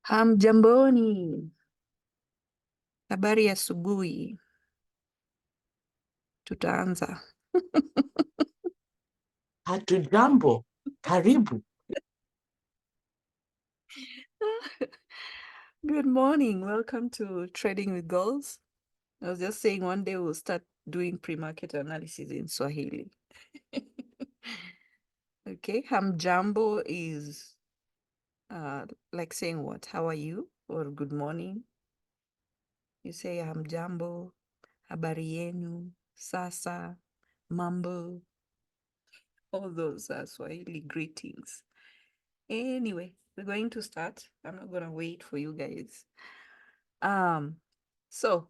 Hamjamboni, habari ya asubuhi. Tutaanza. Hatujambo, karibu. Good morning. Welcome to Trading with Goals. I was just saying one day we'll start doing pre-market analysis in Swahili. Okay, hamjambo is like saying what? How are you? Or good morning. You say hamjambo, habari yenu, sasa, mambo. All those are Swahili greetings. Anyway, we're going to start. I'm not gonna wait for you guys. So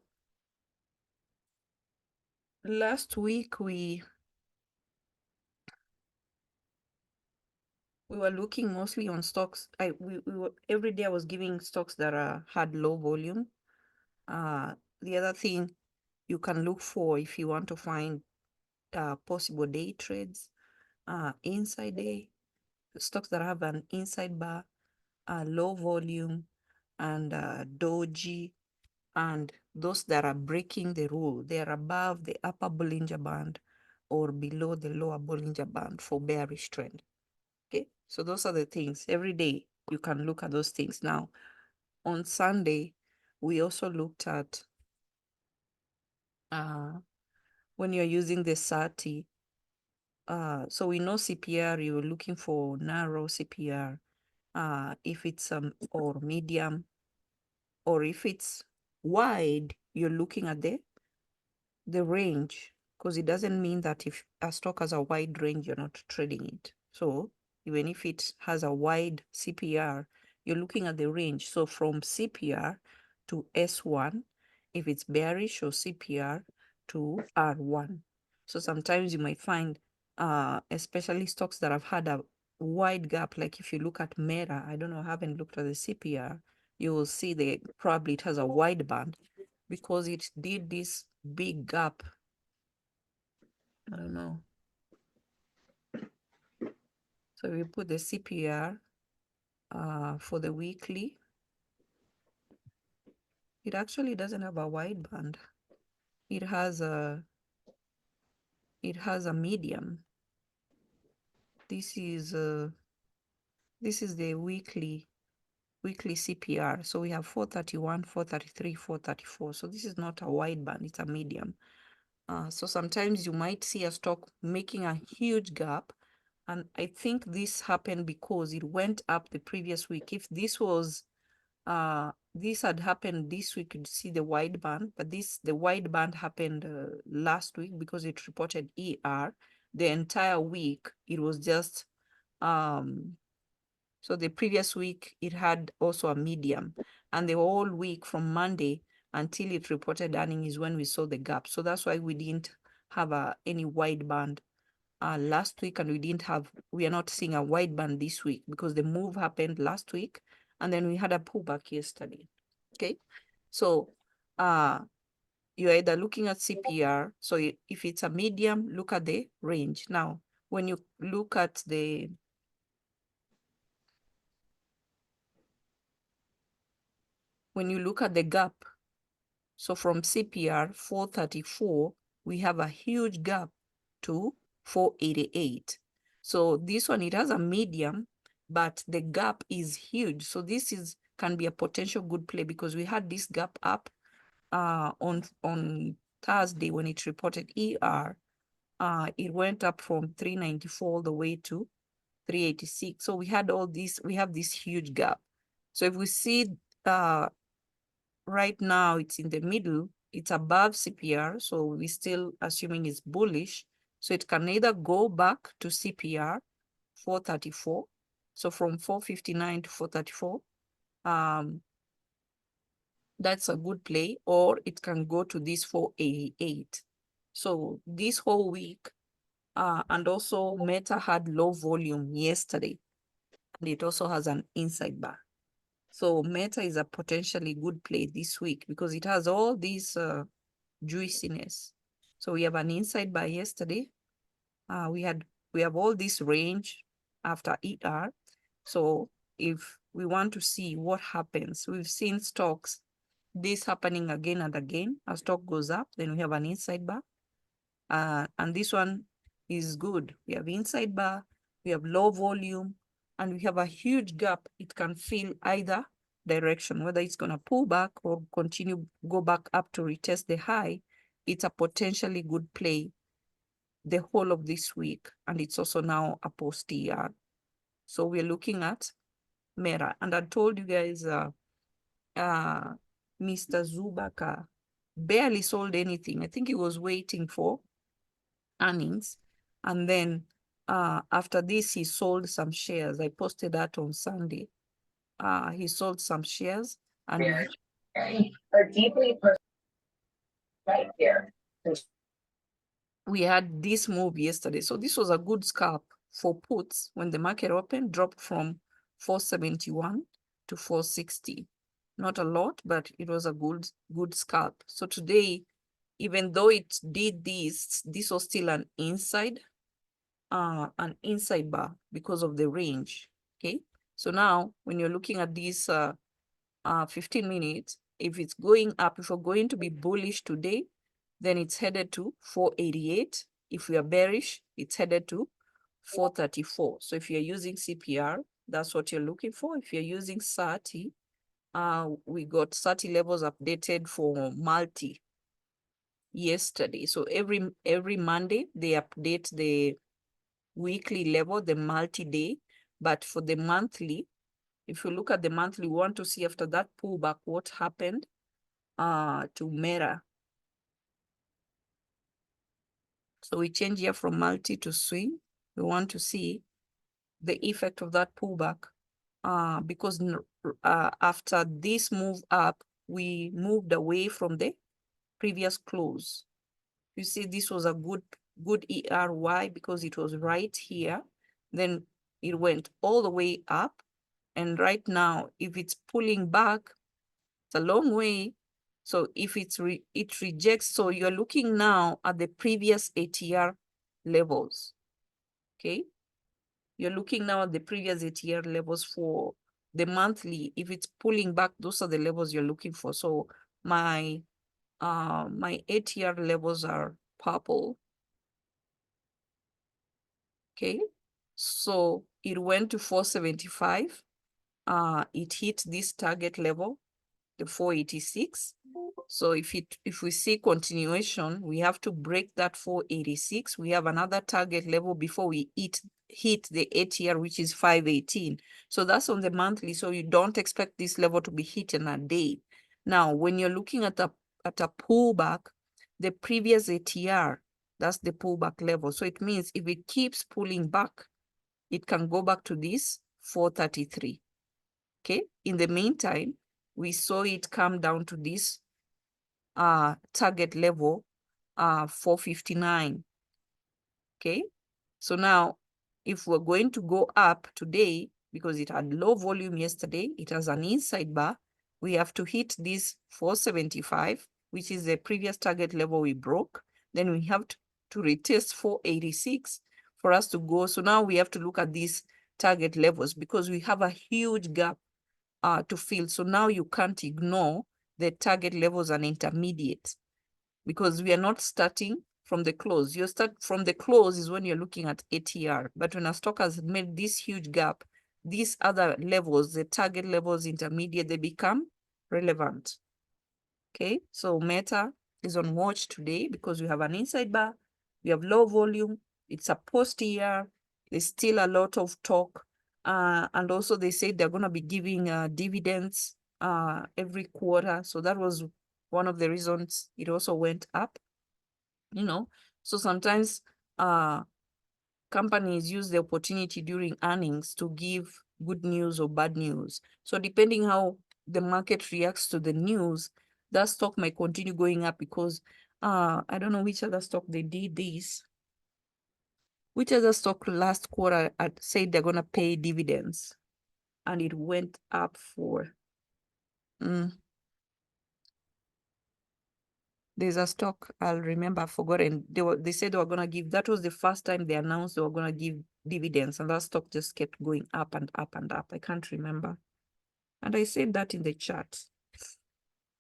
last week we were looking mostly on stocks. We were every day I was giving stocks that had low volume. The other thing you can look for if you want to find possible day trades, inside day stocks that have an inside bar, low volume, and doji, and those that are breaking the rule. They are above the upper Bollinger Band or below the lower Bollinger Band for bearish trend. Okay, so those are the things. Every day you can look at those things. Now, on Sunday, we also looked at when you're using the SATI. So we know CPR, you're looking for narrow CPR. If it's or medium, or if it's wide, you're looking at the range, because it doesn't mean that if a stock has a wide range, you're not trading it. So even if it has a wide CPR, you're looking at the range. So from CPR to S1, if it's bearish, or CPR to R1. So sometimes you might find, especially stocks that have had a wide gap, like if you look at Meta, I don't know, I haven't looked at the CPR, you will see that probably it has a wide band because it did this big gap. I don't know. So we put the CPR for the weekly. It actually doesn't have a wide band. It has a medium. This is the weekly CPR. So we have 431, 433, 434. So this is not a wide band, it's a medium. So sometimes you might see a stock making a huge gap. And I think this happened because it went up the previous week. If this was, this had happened this week, you'd see the wide band, but the wide band happened last week because it reported ER. The entire week, it was just, so the previous week, it had also a medium. And the whole week from Monday until it reported earnings is when we saw the gap. So that's why we didn't have any wide band last week, and we are not seeing a wide band this week because the move happened last week, and then we had a pullback yesterday. Okay, so you're either looking at CPR. So if it's a medium, look at the range. Now, when you look at the gap, so from CPR 434, we have a huge gap to 488. So this one, it has a medium, but the gap is huge. So this can be a potential good play because we had this gap up on Thursday when it reported ER. It went up from 394 all the way to 386. So we have this huge gap. So if we see right now it's in the middle, it's above CPR, so we're still assuming it's bullish. So it can either go back to CPR 434, so from 459 to 434, that's a good play, or it can go to this 488. So this whole week, and also Meta had low volume yesterday, and it also has an inside bar. So Meta is a potentially good play this week because it has all these juiciness. So we have an inside bar yesterday. We have all this range, after ER. So if we want to see what happens, we've seen stocks, this happening again and again. A stock goes up, then we have an inside bar. And this one is good. We have inside bar, we have low volume, and we have a huge gap. It can fill either direction, whether it's going to pull back or continue, go back up to retest the high. It's a potentially good play the whole of this week. And it's also now a post-ER. So we're looking at Mera. And I told you guys, Mr. Zubaka barely sold anything. I think he was waiting for earnings. And then after this, he sold some shares. I posted that on Sunday. He sold some shares and are deeply personal right here. we had this move yesterday. So this was a good scalp for puts when the market opened, dropped from 471 to 460. Not a lot, but it was a good scalp. So today, even though it did this was still an inside bar because of the range. Okay. So now when you're looking at this 15 minutes, if it's going up, if we're going to be bullish today, then it's headed to 488. If we are bearish, it's headed to 434. So if you're using CPR, that's what you're looking for. If you're using SATI, we got SATI levels updated for multi yesterday. So every Monday, they update the weekly level, the multi-day. But for the monthly, if you look at the monthly, we want to see after that pullback, what happened to Mera. So we change here from multi to swing. We want to see the effect of that pullback because after this move up, we moved away from the previous close. You see, this was a good ERY because it was right here. Then it went all the way up. And right now, if it's pulling back, it's a long way. So if it rejects, so you're looking now at the previous ATR levels, okay? You're looking now at the previous ATR levels for the monthly. If it's pulling back, those are the levels you're looking for. So my ATR levels are purple, okay? So it went to 475. It hit this target level, the 486. So if we see continuation, we have to break that 486. We have another target level before we hit the ATR, which is 518. So that's on the monthly. So you don't expect this level to be hit in a day. Now, when you're looking at a pullback, the previous ATR, that's the pullback level. So it means if it keeps pulling back, it can go back to this 433. Okay. In the meantime, we saw it come down to this target level 459. Okay. So now if we're going to go up today, because it had low volume yesterday, it has an inside bar, we have to hit this 475, which is the previous target level we broke. Then we have to retest 486 for us to go. So now we have to look at these target levels because we have a huge gap to fill. So now you can't ignore the target levels and intermediate because we are not starting from the close. You start from the close is when you're looking at ATR. But when a stock has made this huge gap, these other levels, the target levels, intermediate, they become relevant. Okay, so Meta is on watch today because we have an inside bar, we have low volume, it's a post-year, there's still a lot of talk. And also they say they're going to be giving dividends every quarter. So that was one of the reasons it also went up, you know. So sometimes companies use the opportunity during earnings to give good news or bad news. So depending how the market reacts to the news, that stock might continue going up because I don't know which other stock they did this. Which other stock last quarter said they're going to pay dividends and it went up for There's a stock, I'll remember, I've forgotten. They said they were gonna give, that was the first time they announced they were gonna give dividends, and that stock just kept going up and up and up. I can't remember. And I said that in the chat.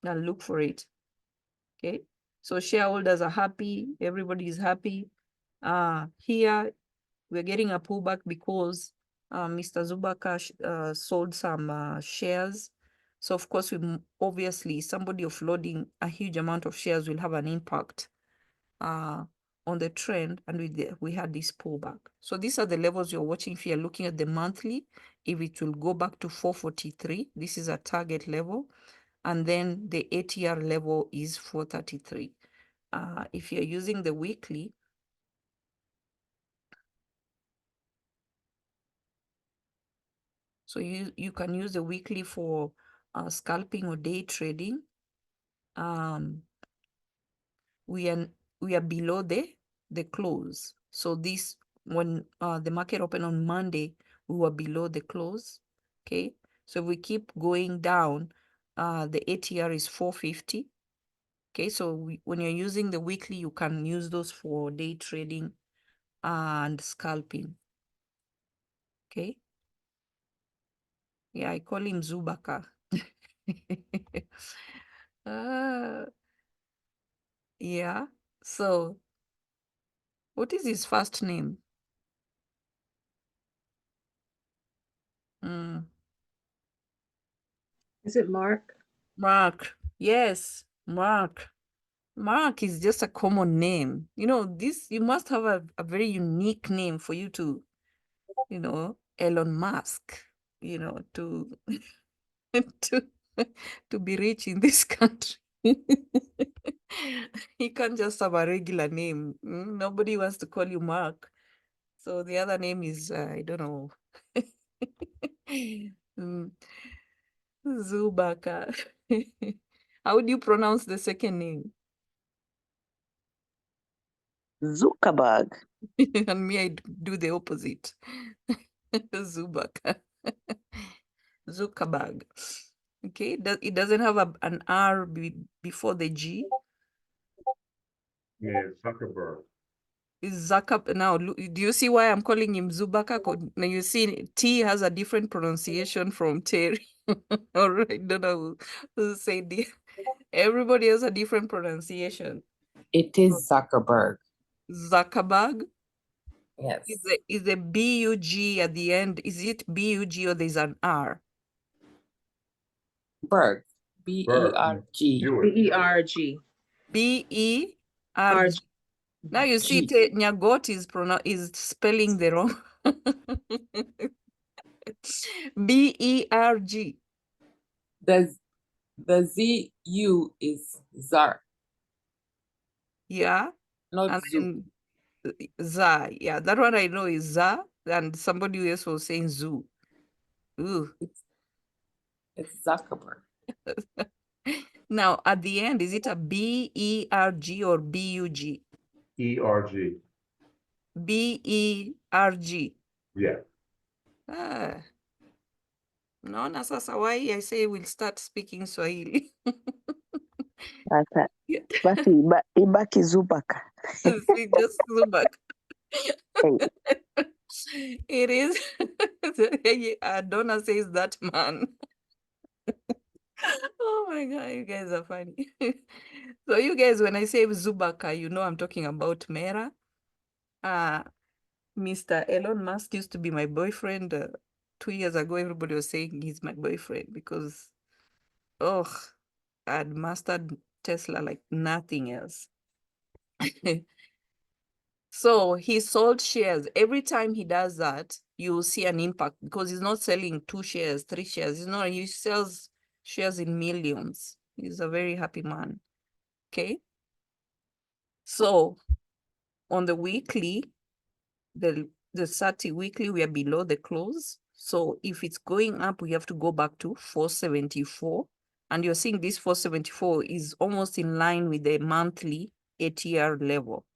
Now look for it. Okay. So shareholders are happy, everybody is happy. Here we're getting a pullback because Mr. Zubaka sold some shares. So of course, obviously somebody offloading a huge amount of shares will have an impact on the trend, and we had this pullback. So these are the levels you're watching. If you're looking at the monthly, if it will go back to 443, this is a target level, and then the ATR level is 433. If you're using the weekly, so you can use the weekly for scalping or day trading. We are below the close. So this, when the market opened on Monday, we were below the close. Okay, so if we keep going down, the ATR is 450. Okay, so when you're using the weekly, you can use those for day trading and scalping. Okay, yeah, I call him Zubaka. Yeah, so what is his first name? Is it Mark? Mark. Yes, Mark. Mark is just a common name. You know, you must have a very unique name for you to, Elon Musk, to to to be rich in this country. You can't just have a regular name. Nobody wants to call you Mark. So the other name is, I don't know. Zubaka. How would you pronounce the second name? Zuckerberg. And me, I do the opposite. Zubaka. Zuckerberg. Okay, it doesn't have an R before the G. Yeah, Zuckerberg. Is Zucker now? Do you see why I'm calling him Zubaka? Now you see, T has a different pronunciation from Terry. All right, I don't know who said it. Everybody has a different pronunciation. It is Zuckerberg. Zuckerberg. Yes. Is the B-U-G at the end? Is it B-U-G or there's an R? Berg. B-E-R-G. B-E-R-G. B-E-R-G. Now you see, Nyagot is spelling the wrong. B-E-R-G. The Z-U is Zar. Yeah. Not And Zoo. then Za. Yeah, that one I know is Za. And somebody else was saying Zoo. Ooh. It's Zuckerberg. Now, at the end, is it a B-E-R-G or B-U-G? E-R-G. B-E-R-G. Yeah. Naona sasa why I say we'll start speaking Swahili. Sasa basi ibaki Zubaka. See, just Zubak. Hey. It is. Donna says that man. Oh my God, you guys are funny. So you guys, when I say Zubaka, you know I'm talking about Mera. Mr. Elon Musk used to be my boyfriend. 2 years ago, everybody was saying he's my boyfriend because, I'd mastered Tesla like nothing else. So he sold shares. Every time he does that, you will see an impact because he's not selling 2 shares, 3 shares. He sells shares in millions. He's a very happy man. Okay. So on the weekly, the 30 weekly, we are below the close. So if it's going up, we have to go back to 474. And you're seeing this 474 is almost in line with the monthly ATR level.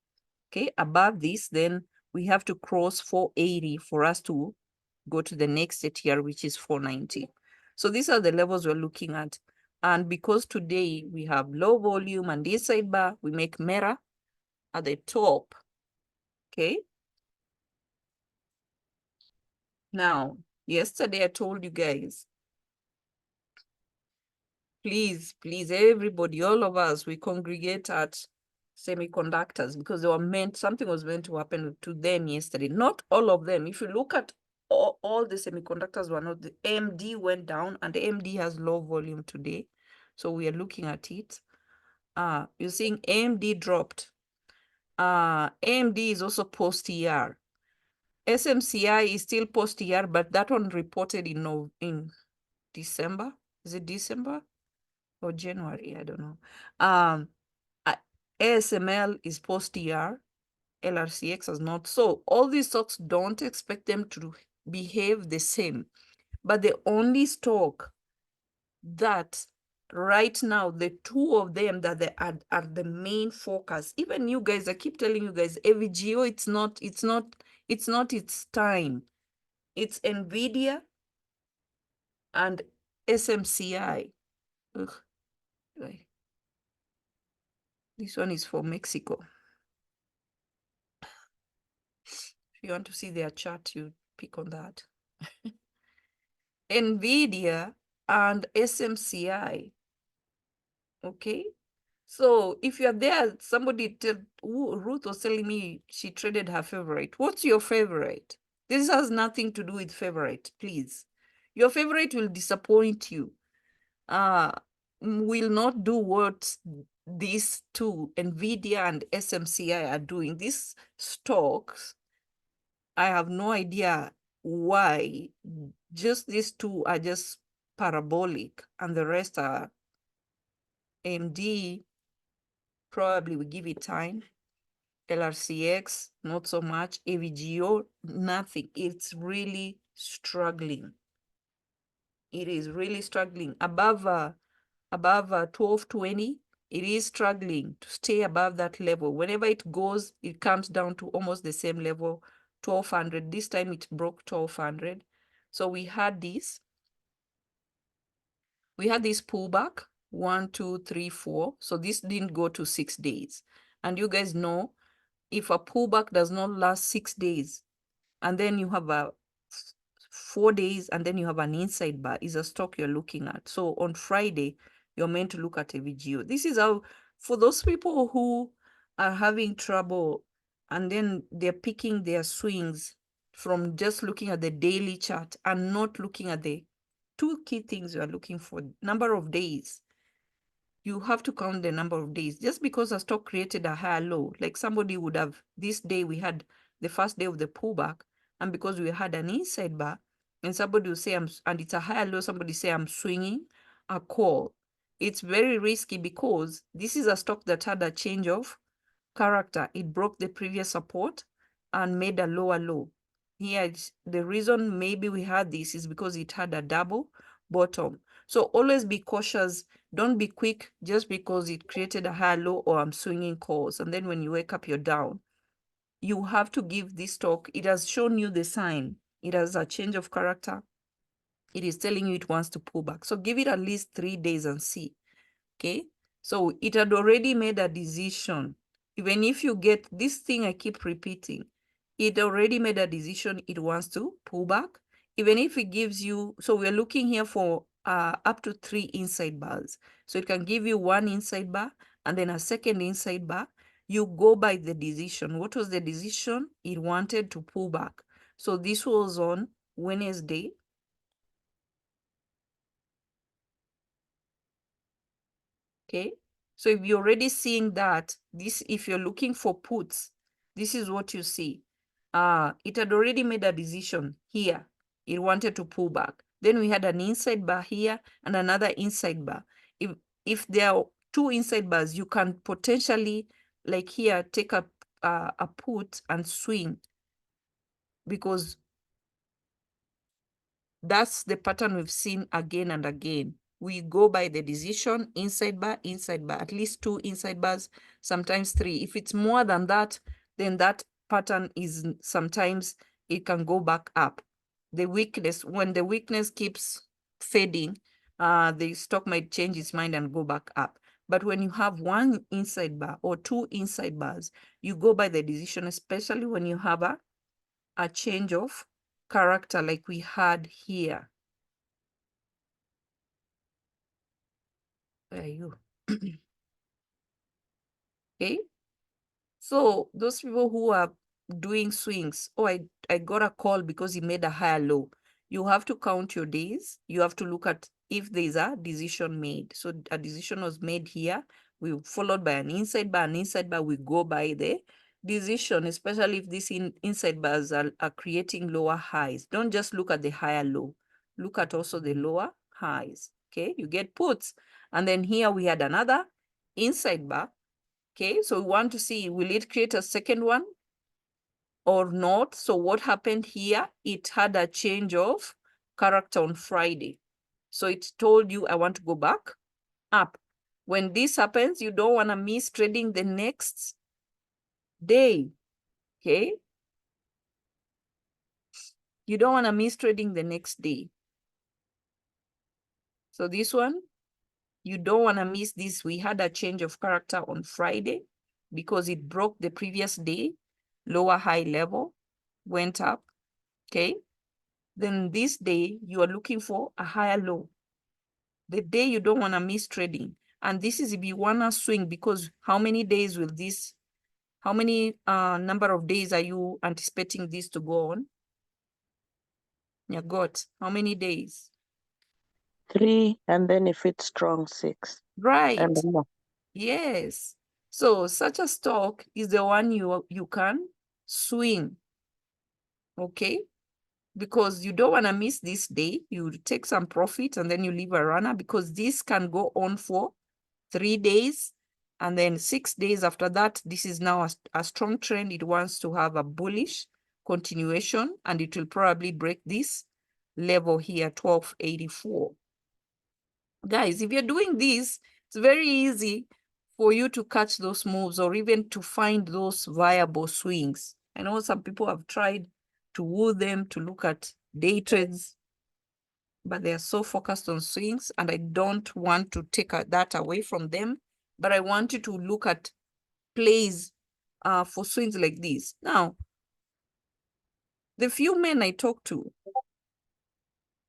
Okay, above this, then we have to cross 480 for us to go to the next ATR, which is 490. So these are the levels we're looking at And because today we have low volume and inside bar, we make mirror at the top. Okay. Now, yesterday I told you guys, please, everybody, all of us, we congregate at semiconductors because something was meant to happen to them yesterday. Not all of them. If you look at all the semiconductors were not, the AMD went down and the AMD has low volume today. So we are looking at it. You're seeing AMD dropped. AMD is also post-ER. SMCI is still post-ER, but that one reported in December. Is it December or January? I don't know. ASML is post-ER. LRCX has not. So all these stocks, don't expect them to behave the same. But the only stock that right now, the two of them that they are the main focus. Even you guys, I keep telling you guys, AVGO, it's not its time. It's NVIDIA and SMCI. Ugh. This one is for Mexico. If you want to see their chart, you pick on that. NVIDIA and SMCI. Okay. So if you're there, Ruth was telling me she traded her favorite. What's your favorite? This has nothing to do with favorite, please. Your favorite will disappoint you. Will not do what these two, NVIDIA and SMCI, are doing. These stocks, I have no idea why. Just these two are just parabolic and the rest are AMD. Probably we give it time. LRCX, not so much. AVGO, nothing. It's really struggling. It is really struggling. Above 1220, it is struggling to stay above that level. Whenever it goes, it comes down to almost the same level, 1200. This time it broke 1200. So we had this pullback, 1, 2, 3, 4. So this didn't go to 6 days. And you guys know, if a pullback does not last 6 days, and then you have a 4 days, and then you have an inside bar, is a stock you're looking at. So on Friday, you're meant to look at AVGO. This is how, for those people who are having trouble, and then they're picking their swings from just looking at the daily chart and not looking at the two key things you are looking for: number of days. You have to count the number of days. Just because a stock created a higher low, like somebody would have, this day we had the first day of the pullback, and because we had an inside bar, and somebody will say, and it's a higher low, somebody say, I'm swinging a call. It's very risky because this is a stock that had a change of character. It broke the previous support and made a lower low. Here, the reason maybe we had this is because it had a double bottom. So always be cautious. Don't be quick just because it created a higher low or I'm swinging calls. And then when you wake up, you're down. You have to give this stock. It has shown you the sign. It has a change of character. It is telling you it wants to pull back. So give it at least 3 days and see. Okay. So it had already made a decision. Even if you get this thing, I keep repeating, it already made a decision. It wants to pull back. Even if it gives you, so we're looking here for up to 3 inside bars. So it can give you 1 inside bar and then a second inside bar. You go by the decision. What was the decision? It wanted to pull back. So this was on Wednesday. Okay. So if you're already seeing that, if you're looking for puts, this is what you see. It had already made a decision here. It wanted to pull back. Then we had an inside bar here and another inside bar. If there are 2 inside bars, you can potentially, like here, take a put and swing, because that's the pattern we've seen again and again. We go by the decision, inside bar, at least 2 inside bars, sometimes 3. If it's more than that, then that pattern is sometimes it can go back up. The weakness, when the weakness keeps fading, the stock might change its mind and go back up. But when you have one inside bar or two inside bars, you go by the decision, especially when you have a change of character like we had here. Where are you? Okay. So those people who are doing swings, oh, I got a call because he made a higher low. You have to count your days. You have to look at if there's a decision made. So a decision was made here. We followed by an inside bar. An inside bar, we go by the decision, especially if these inside bars are creating lower highs. Don't just look at the higher low. Look at also the lower highs. Okay, you get puts. And then here we had another inside bar. Okay, so we want to see, will it create a second one or not? So what happened here? It had a change of character on Friday. So it told you, I want to go back up. When this happens, you don't want to miss trading the next day. Okay. You don't want to miss trading the next day. So this one, you don't want to miss this. We had a change of character on Friday because it broke the previous day, lower high level, went up. Okay. Then this day you are looking for a higher low. The day you don't want to miss trading. And this is if you want to swing, because how many days will this, how many number of days are you anticipating this to go on? You got how many days? 3, and then if it's strong, 6. Right. And more. Yes. So such a stock is the one you can swing. Okay. Because you don't want to miss this day. You take some profit and then you leave a runner, because this can go on for 3 days. And then 6 days after that, this is now a strong trend. It wants to have a bullish continuation, and it will probably break this level here, 1284. Guys, if you're doing this, it's very easy for you to catch those moves or even to find those viable swings. I know some people have tried to woo them to look at day trades, but they are so focused on swings, and I don't want to take that away from them, but I want you to look at plays for swings like this. Now, the few men I talk to,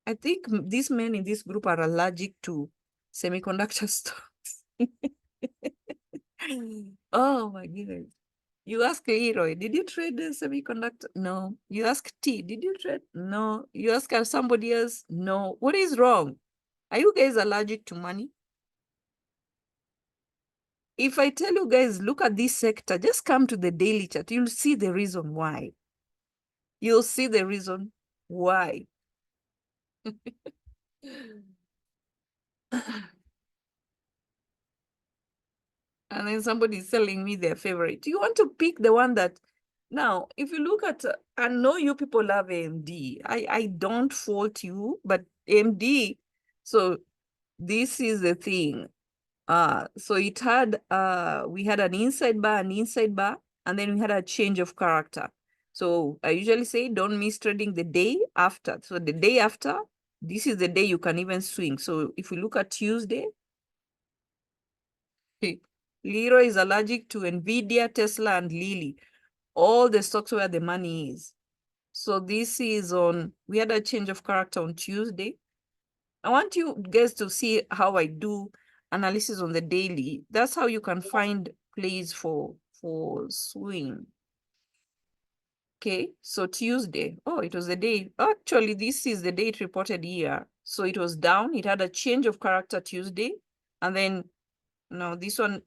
I think these men in this group are allergic to semiconductor stocks. Oh my goodness. You ask Leroy, did you trade the semiconductor? No. You ask T, did you trade? No. You ask somebody else? No. What is wrong? Are you guys allergic to money? If I tell you guys, look at this sector, just come to the daily chart, you'll see the reason why. You'll see the reason why. And then somebody's telling me their favorite. You want to pick the one that, now, if you look at, I know you people love AMD. I don't fault you, but AMD, so this is the thing. So it had, we had an inside bar, and then we had a change of character. So I usually say, don't miss trading the day after. So the day after, this is the day you can even swing. So if we look at Tuesday, Leroy is allergic to NVIDIA, Tesla, and Lilly. All the stocks where the money is. So this is on, we had a change of character on Tuesday. I want you guys to see how I do analysis on the daily. That's how you can find plays for swing. Okay, so Tuesday, oh, it was the day, actually this is the day it reported here. So it was down, it had a change of character Tuesday. And then, no, this one,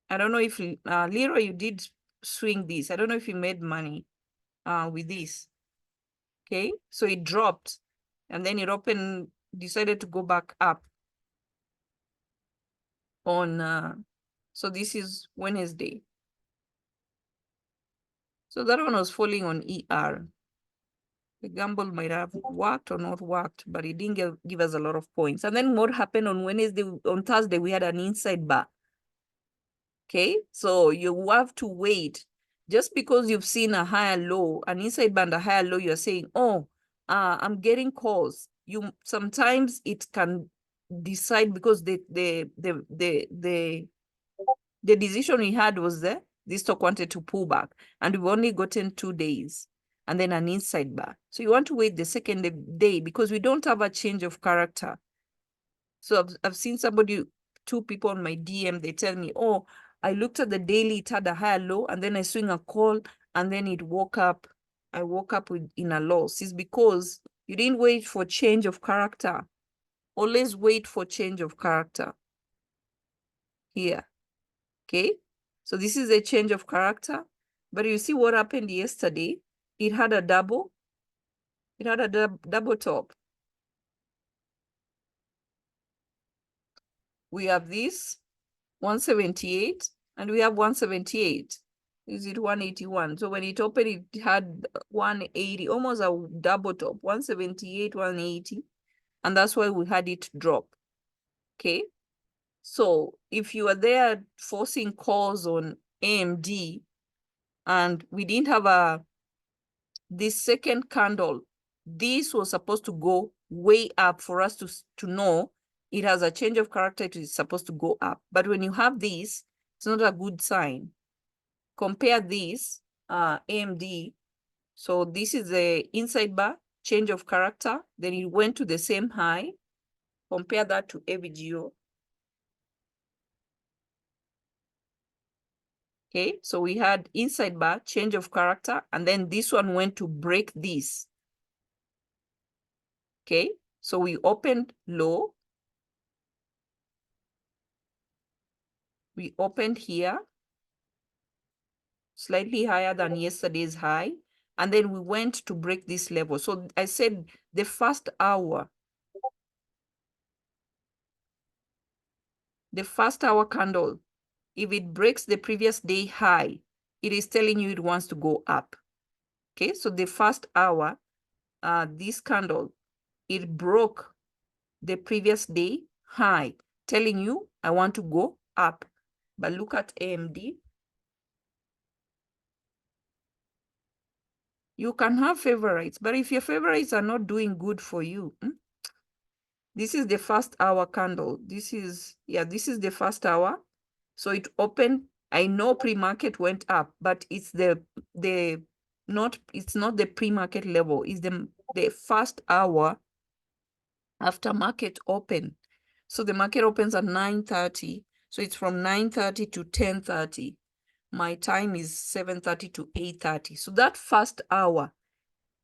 I don't know if, Leroy, you did swing this. I don't know if you made money with this. Okay, so it dropped and then it opened, decided to go back up on, so this is Wednesday. So that one was falling on ER. The gamble might have worked or not worked, but it didn't give us a lot of points. And then what happened on Wednesday, on Thursday, we had an inside bar. Okay, so you have to wait. Just because you've seen a higher low, an inside band, a higher low, you're saying, oh, I'm getting calls. Sometimes it can decide because the decision we had was this stock wanted to pull back, and we've only gotten 2 days and then an inside bar. So you want to wait the second day because we don't have a change of character. So I've seen two people on my DM, they tell me, oh, I looked at the daily, it had a higher low, and then I swing a call, and then I woke up in a loss. It's because you didn't wait for change of character. Always wait for change of character here. Okay, so this is a change of character, but you see what happened yesterday? It had a double. It had a double top. We have this 178 and we have 178. Is it 181? So when it opened, it had 180, almost a double top, 178, 180. And that's why we had it drop. Okay. So if you are there forcing calls on AMD and we didn't have this second candle, this was supposed to go way up for us to know it has a change of character. It is supposed to go up. But when you have this, it's not a good sign. Compare this, AMD. So this is the inside bar, change of character. Then it went to the same high. Compare that to AVGO. Okay, so we had inside bar, change of character, and then this one went to break this. Okay, so we opened low. We opened here, slightly higher than yesterday's high, and then we went to break this level. So I said the first hour candle, if it breaks the previous day high, it is telling you it wants to go up. Okay, so the first hour, this candle, it broke the previous day high, telling you I want to go up. But look at AMD. You can have favorites, but if your favorites are not doing good for you, this is the first hour candle. This is the first hour. So it opened. I know pre-market went up, but it's it's not the pre-market level. It's the first hour after market open. So the market opens at 9:30. So it's from 9:30 to 10:30. My time is 7:30 to 8:30. So that first hour,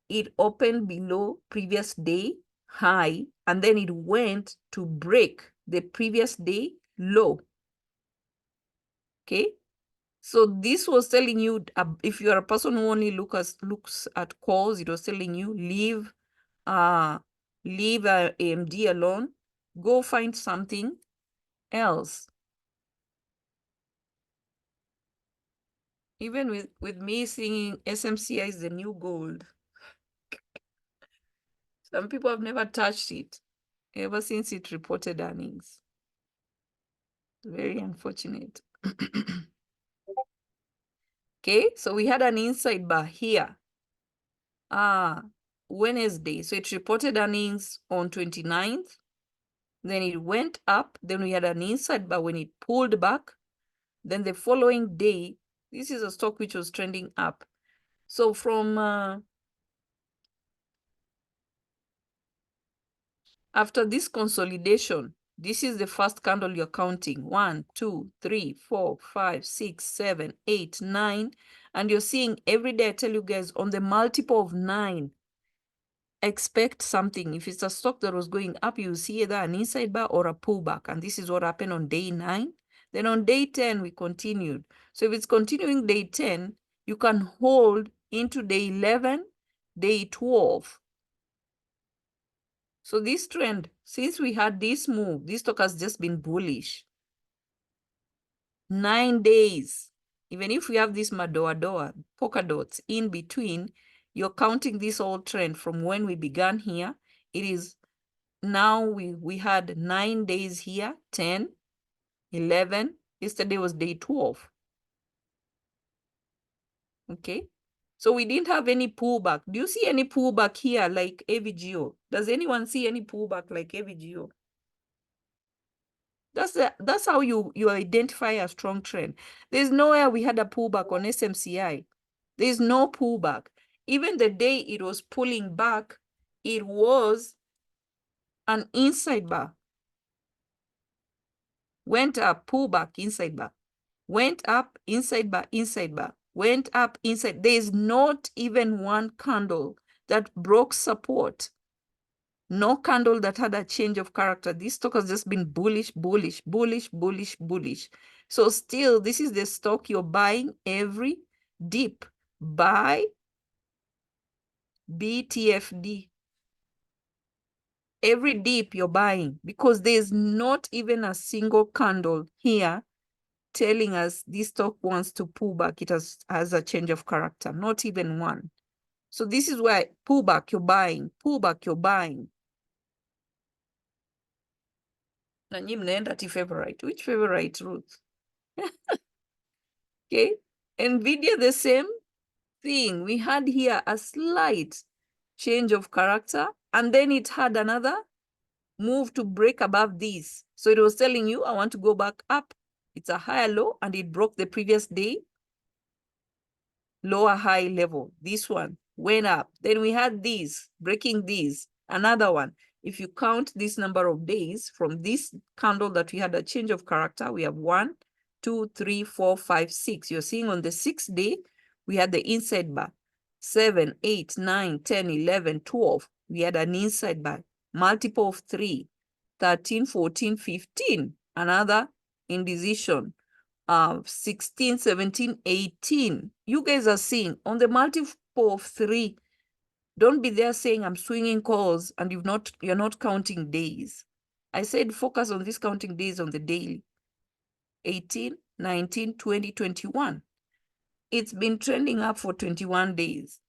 it opened below previous day high, and then it went to break the previous day low. Okay, so this was telling you, if you are a person who only looks at calls, it was telling you leave AMD alone, go find something else. Even with me singing SMCI is the new gold. Some people have never touched it ever since it reported earnings. Very unfortunate. Okay, so we had an inside bar here. Wednesday. So it reported earnings on 29th. Then it went up. Then we had an inside bar when it pulled back. Then the following day, this is a stock which was trending up. So from after this consolidation, this is the first candle you're counting. 1, 2, 3, 4, 5, 6, 7, 8, 9. And you're seeing every day, I tell you guys, on the multiple of 9, expect something. If it's a stock that was going up, you see either an inside bar or a pullback. And this is what happened on day 9. Then on day 10, we continued. So if it's continuing day 10, you can hold into day 11, day 12. So this trend, since we had this move, this stock has just been bullish. 9 days. Even if we have this madoa polka dots in between, you're counting this whole trend from when we began here. It is now we had 9 days here, 10, 11. Yesterday was day 12. Okay. So we didn't have any pullback. Do you see any pullback here like AVGO? Does anyone see any pullback like AVGO? That's how you identify a strong trend. There's nowhere we had a pullback on SMCI. There's no pullback. Even the day it was pulling back, it was an inside bar. Went up, pull back, inside bar. Went up, inside bar, inside bar. Went up, inside. There's not even one candle that broke support. No candle that had a change of character. This stock has just been bullish, bullish, bullish, bullish, bullish. So still, this is the stock you're buying every dip. Buy BTFD. Every dip you're buying, because there's not even a single candle here telling us this stock wants to pull back. It has a change of character, not even one. So this is why pullback you're buying, pullback you're buying. Na nyi mnaenda ati favorite. Which favorite, Ruth? Okay. NVIDIA, the same thing. We had here a slight change of character, and then it had another move to break above these. So it was telling you, I want to go back up. It's a higher low, and it broke the previous day lower high level. This one went up. Then we had these, breaking these, another one. If you count this number of days from this candle that we had a change of character, we have 1, 2, 3, 4, 5, 6. You're seeing on the 6th day, we had the inside bar. 7, 8, 9, 10, 11, 12. We had an inside bar. Multiple of 3, 13, 14, 15. Another indecision. 16, 17, 18. You guys are seeing on the multiple of 3. Don't be there saying I'm swinging calls and you're not counting days. I said focus on this counting days on the daily. 18, 19, 20, 21. It's been trending up for 21 days.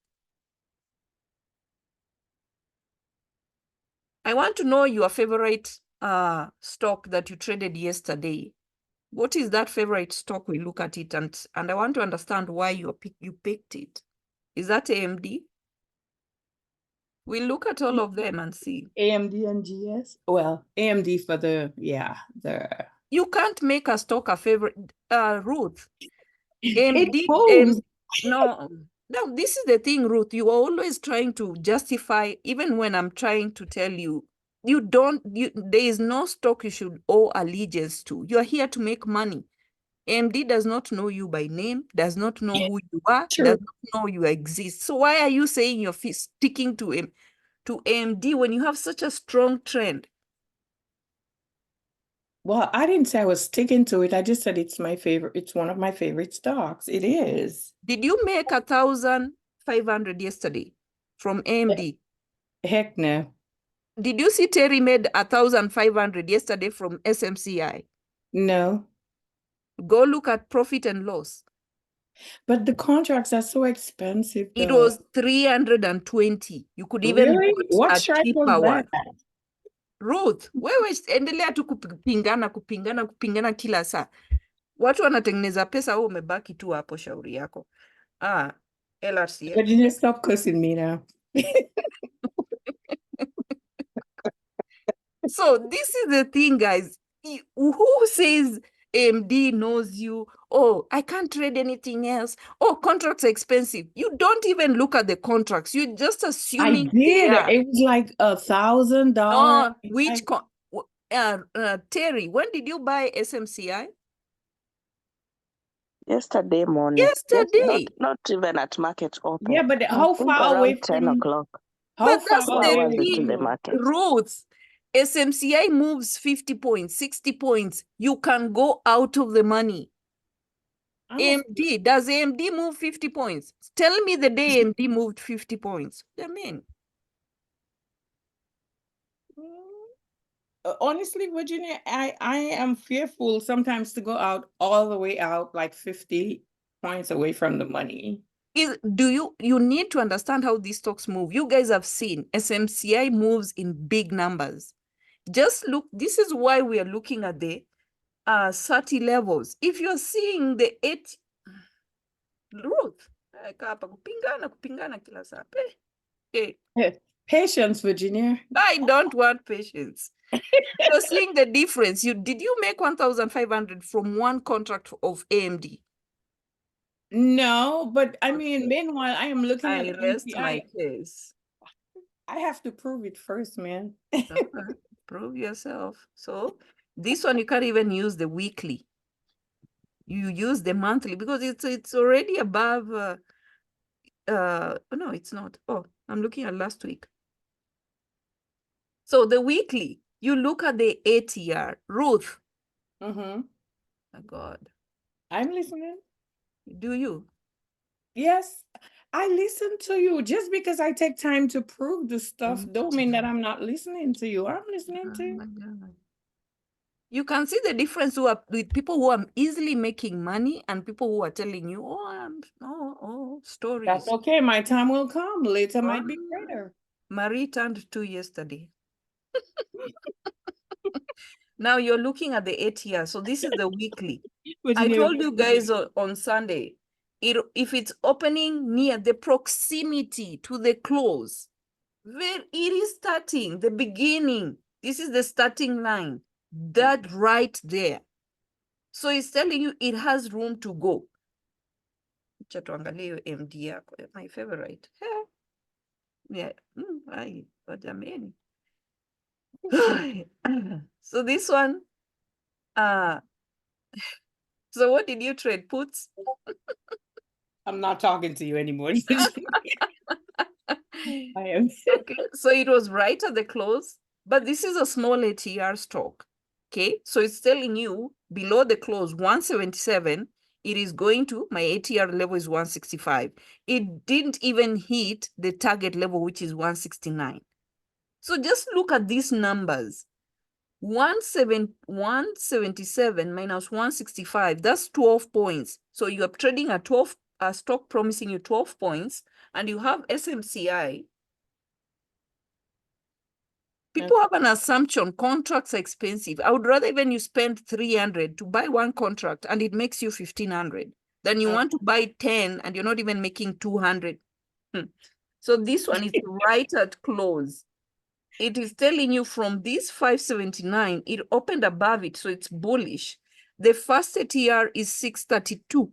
I want to know your favorite stock that you traded yesterday. What is that favorite stock? We look at it and I want to understand why you picked it. Is that AMD? We look at all of them and see. AMD and GS. Well, AMD for the You can't make a stock a favorite, Ruth. it moves. No, this is the thing, Ruth. You are always trying to justify, even when I'm trying to tell you, there is no stock you should owe allegiance to. You're here to make money. AMD does not know you by name, does not know who you are, True. does not know you exist. So why are you saying you're sticking to AMD when you have such a strong trend? Well, I didn't say I was sticking to it. I just said it's my favorite. It's one of my favorite stocks. It is. Did you make 1,500 yesterday from AMD? Heck no. Did you see Terry made 1,500 yesterday from SMCI? No. Go look at profit and loss. But the contracts are so expensive. It though. was 320. You could even Really? put What a strike cheaper was one. that? Ruth, wewe endelea tu kupingana kila saa. Watu wanatengeneza pesa, wewe umebaki tu hapo, shauri yako. LRCF. But you just stop cussing me now. So this is the thing, guys. Who says AMD knows you? Oh, I can't trade anything else. Oh, contracts are expensive. You don't even look at the contracts. You're just I assuming. did. Yeah. It was like $1,000. No, Terry, when did you buy SMCI? Yesterday morning. Yesterday. Not even at market open. Yeah, but I how think far away around 10 from o'clock. how But far that's 2 away hours were into the you? market. Ruth, SMCI moves 50 points, 60 points. You can go out of the money. AMD, does AMD move 50 points? Tell me the day AMD moved 50 points. I mean, Honestly, Virginia, I am fearful sometimes to go out all the way out like 50 points away from the money. you need to understand how these stocks move. You guys have seen SMCI moves in big numbers. Just look, this is why we are looking at the 30 levels. If you're seeing the 8, Ruth, kupingana kila saa. Patience, Virginia. I don't want patience. You're seeing the difference. Did you make 1,500 from one contract of AMD? No, but I mean, meanwhile, I am looking at I rest my MPI. case. I have to prove it first, man. Okay, prove yourself. So this one you can't even use the weekly. You use the monthly because it's already above. No, it's not. Oh, I'm looking at last week. So the weekly, you look at the ATR. Ruth, Mm-hmm. my God, I'm listening. do you? Yes, I listen to you. Just because I take time to prove the stuff, don't mean that I'm not listening to you. I'm listening to Oh you. my God. You can see the difference with people who are easily making money and people who are telling you, stories. That's okay. My time will come. Later might be Ah. greater. Marie turned 2 yesterday. Now you're looking at the ATR. So this is the weekly. I told you guys on Sunday, if it's opening near the proximity to the close, it is starting, the beginning. This is the starting line. That right there. So it's telling you it has room to go. Acha tuangalie hiyo MD yako, my favorite. Yeah. Jameni. So this one, so what did you trade? Puts? I'm not talking to you anymore. I am. Okay, so it was right at the close, but this is a small ATR stock. Okay, so it's telling you below the close 177, it is going to, my ATR level is 165. It didn't even hit the target level, which is 169. So just look at these numbers. 177 minus 165, that's 12 points. So you are trading a 12 stock promising you 12 points, and you have SMCI. People have an assumption contracts are expensive. I would rather even you spend 300 to buy one contract and it makes you 1,500 than you want to buy 10 and you're not even making 200. So this one is right at close. It is telling you from this 579, it opened above it, so it's bullish. The first ATR is 632.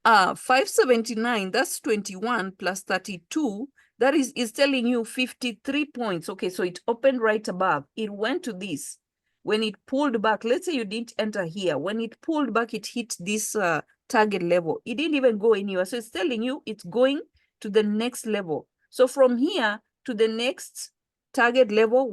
579, that's 21 plus 32. That is telling you 53 points. Okay, so it opened right above. It went to this. When it pulled back, let's say you didn't enter here. When it pulled back, it hit this target level. It didn't even go anywhere. So it's telling you it's going to the next level. So from here to the next target level,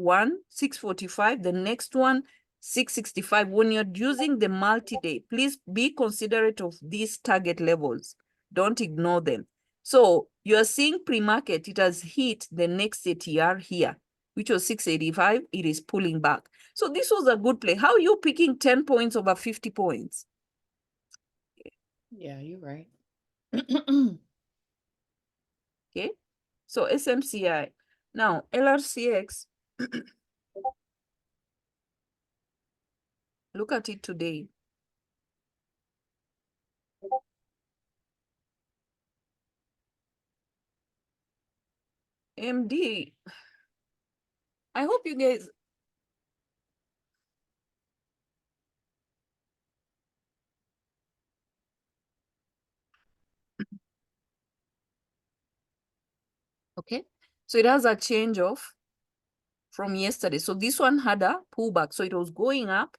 645, the next one, 665. When you're using the multi-day, please be considerate of these target levels. Don't ignore them. So you're seeing pre-market, it has hit the next ATR here, which was 685. It is pulling back. So this was a good play. How are you picking 10 points over 50 points? Yeah, you're right. Okay. So SMCI. Now LRCX. Look at it today. MD. I hope you guys. Okay. So it has a change of from yesterday. So this one had a pullback. So it was going up.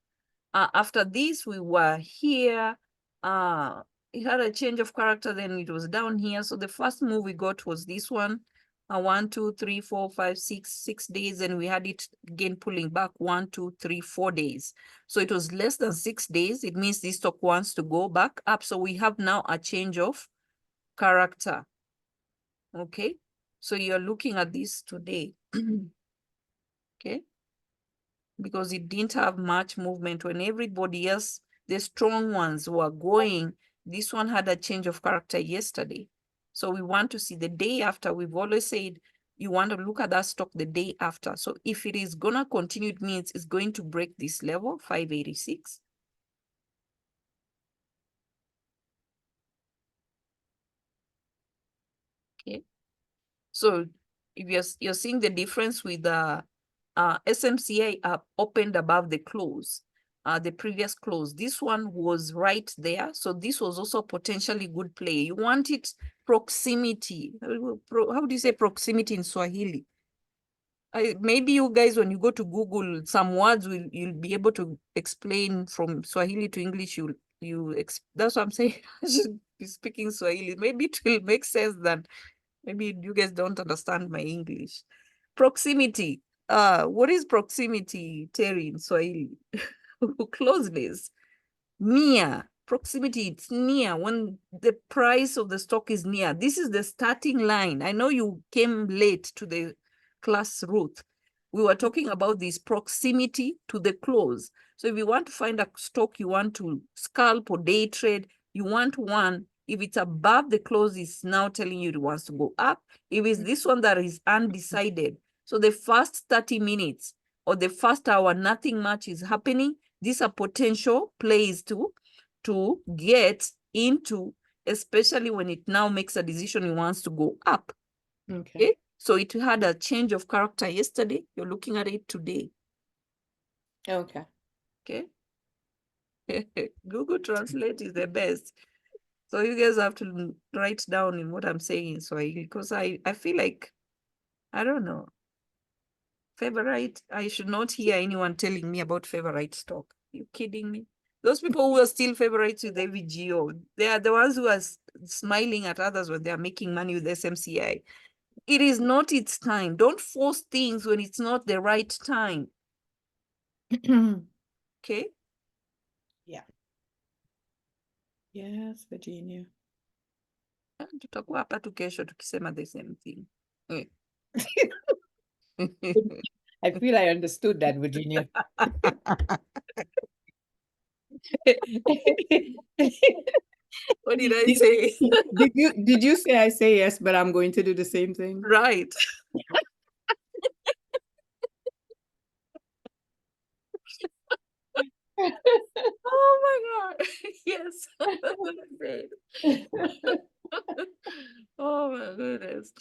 After this, we were here. It had a change of character, then it was down here. So the first move we got was this one. 1, 2, 3, 4, 5, 6 days, and we had it again pulling back 1, 2, 3, 4 days. So it was less than 6 days. It means this stock wants to go back up. So we have now a change of character. Okay, so you're looking at this today. Okay, because it didn't have much movement when everybody else, the strong ones, were going. This one had a change of character yesterday. So we want to see the day after. We've always said you want to look at that stock the day after. So if it is going to continue, it means it's going to break this level, 586. Okay. So if you're seeing the difference with SMCI opened above the close, the previous close. This one was right there. So this was also potentially good play. You want it proximity. How do you say proximity in Swahili? Maybe you guys, when you go to Google, some words you'll be able to explain from Swahili to English. That's what I'm saying. I should be speaking Swahili. Maybe it will make sense that maybe you guys don't understand my English. Proximity. What is proximity, Terry, in Swahili? Closeness. Near. Proximity, it's near when the price of the stock is near. This is the starting line. I know you came late to the class, Ruth. We were talking about this proximity to the close. So if you want to find a stock you want to scalp or day trade, you want one. If it's above the close, it's now telling you it wants to go up. If it's this one that is undecided, so the first 30 minutes or the first hour, nothing much is happening. These are potential plays to get into, especially when it now makes a decision it wants to go up. Okay. So it had a change of character yesterday. You're looking at it today. Okay. Okay. Google Translate is the best. So you guys have to write down in what I'm saying in Swahili, because I feel like, I don't know. Favorite, I should not hear anyone telling me about favorite stock. You kidding me? Those people who are still favorites with AVGO, they are the ones who are smiling at others when they are making money with SMCI. It is not its time. Don't force things when it's not the right time. Okay? Yeah. Yes, Virginia. Tutakuwa hapa tu kesho tukisema the same thing. I feel I understood that, Virginia. What did I say? Did you say I say yes, but I'm going to do the same thing? Right. Oh my God. Yes. That's what I said. Oh my goodness.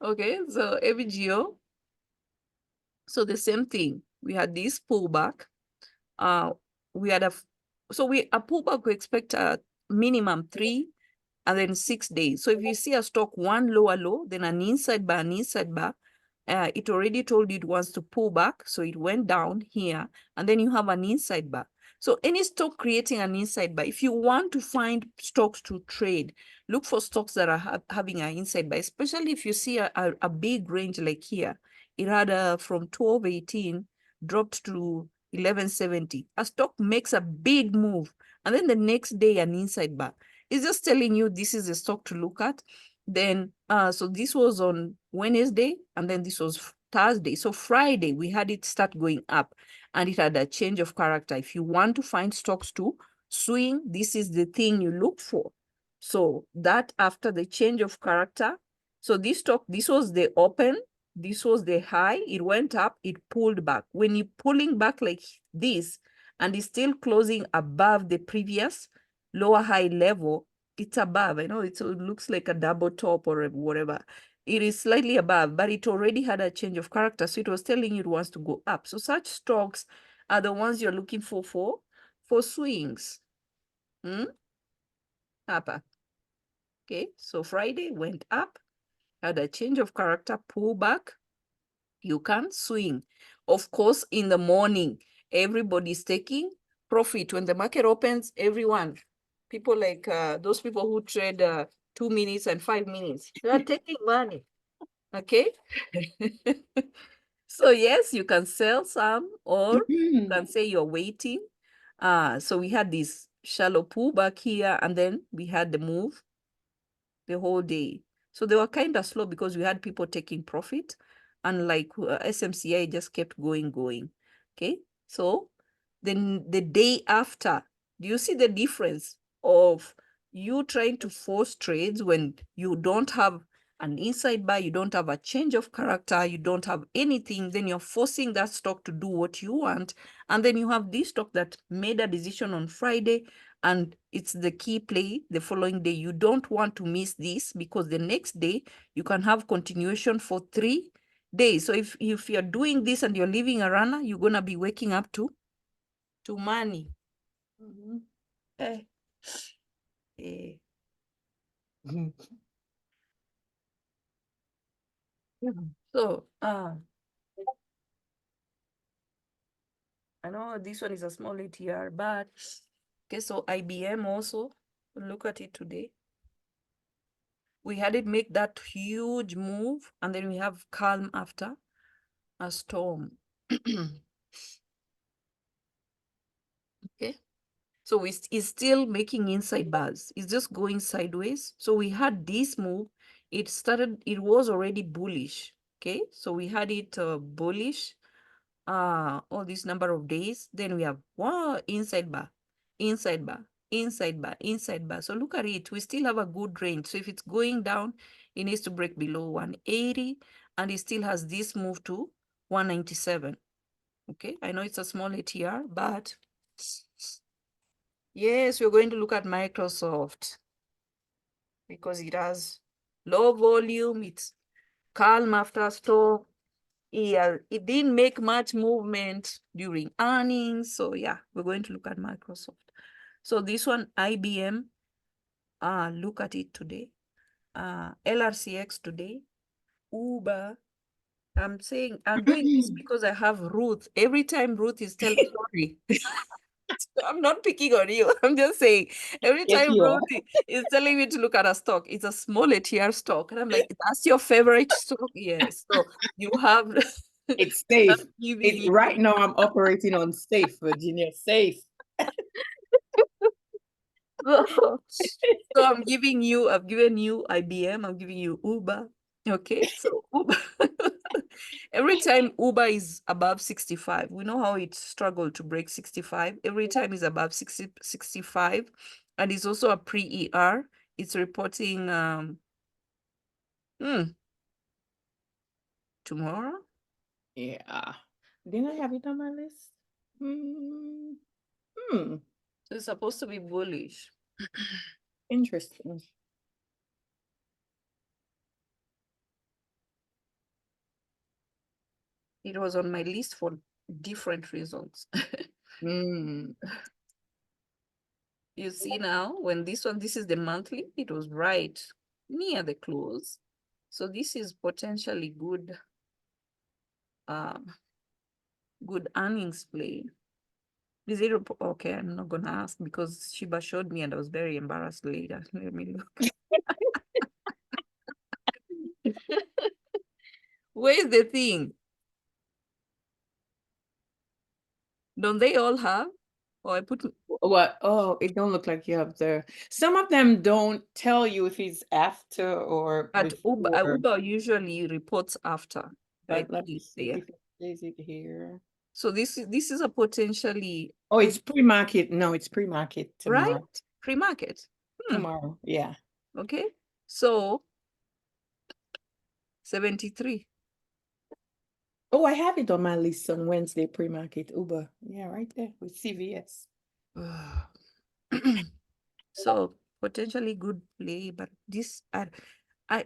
Okay, so AVGO. So the same thing. We had this pullback. We had a pullback, we expect a minimum 3 and then 6 days. So if you see a stock one lower low, then an inside bar, it already told you it wants to pull back. So it went down here, and then you have an inside bar. So any stock creating an inside bar, if you want to find stocks to trade, look for stocks that are having an inside bar, especially if you see a big range like here. It had from 1218 dropped to 1170. A stock makes a big move, and then the next day an inside bar. It's just telling you this is a stock to look at. Then, so this was on Wednesday, and then this was Thursday. So Friday, we had it start going up, and it had a change of character. If you want to find stocks to swing, this is the thing you look for. So that after the change of character, so this stock, this was the open, this was the high, it went up, it pulled back. When you're pulling back like this, and it's still closing above the previous lower high level, it's above. I know it looks like a double top or whatever. It is slightly above, but it already had a change of character. So it was telling you it wants to go up. So such stocks are the ones you're looking for swings. Upper. Okay, so Friday went up, had a change of character, pull back. You can swing. Of course, in the morning, everybody's taking profit. When the market opens, everyone, people like those people who trade 2 minutes and 5 minutes, they are taking money. Okay. So yes, you can sell some, or you can say you're waiting. So we had this shallow pullback here, and then we had the move the whole day. So they were kind of slow because we had people taking profit, and like SMCI just kept going. Okay. So then the day after, do you see the difference of you trying to force trades when you don't have an inside buy, you don't have a change of character, you don't have anything, then you're forcing that stock to do what you want. And then you have this stock that made a decision on Friday, and it's the key play the following day. You don't want to miss this, because the next day you can have continuation for 3 days. So if you're doing this and you're leaving a runner, you're gonna be waking up to money. Eh. Eh. So I know this one is a small ATR, but okay, so IBM also, look at it today. We had it make that huge move, and then we have calm after a storm. Okay, so it's still making inside bars. It's just going sideways. So we had this move. It was already bullish. Okay, so we had it bullish all this number of days. Then we have inside bar, inside bar, inside bar, inside bar. So look at it. We still have a good range. So if it's going down, it needs to break below 180, and it still has this move to 197. Okay, I know it's a small ATR, but yes, we're going to look at Microsoft because it has low volume. It's calm after storm. It didn't make much movement during earnings. So yeah, we're going to look at Microsoft. So this one, IBM, look at it today. LRCX today, Uber. I'm doing this because I have Ruth. Every time Ruth is telling, sorry, I'm not picking on you. I'm just saying, every Yes, time you are. Ruth is telling me to look at a stock, it's a small ATR stock. And I'm like, that's your favorite stock? Yes. So you have, It's safe. giving you. Right now I'm operating on safe, Virginia, safe. So I've given you IBM, I'm giving you Uber. Okay, so Uber, every time Uber is above 65, we know how it struggled to break 65. Every time it's above 65, and it's also a pre-ER, it's reporting tomorrow. Yeah. Didn't I have it on my list? So it's supposed to be bullish. Interesting. It was on my list for different reasons. Mm. You see now, when this is the monthly, it was right near the close. So this is potentially good, good earnings play. Is it okay? I'm not gonna ask because Shiba showed me and I was very embarrassed later. Let me look. Where's the thing? Don't they all have? Or I put What? Oh, it don't look like you have there. Some of them don't tell you if it's after or at Uber. before. Uber usually reports after. But Right let me see there. if it says it here. So this is a potentially Oh, it's pre-market. No, it's pre-market tomorrow. right pre-market. Tomorrow, yeah. Okay, so 73. Oh, I have it on my list on Wednesday, pre-market Uber. Yeah, right there with CVS. So potentially good play, but this I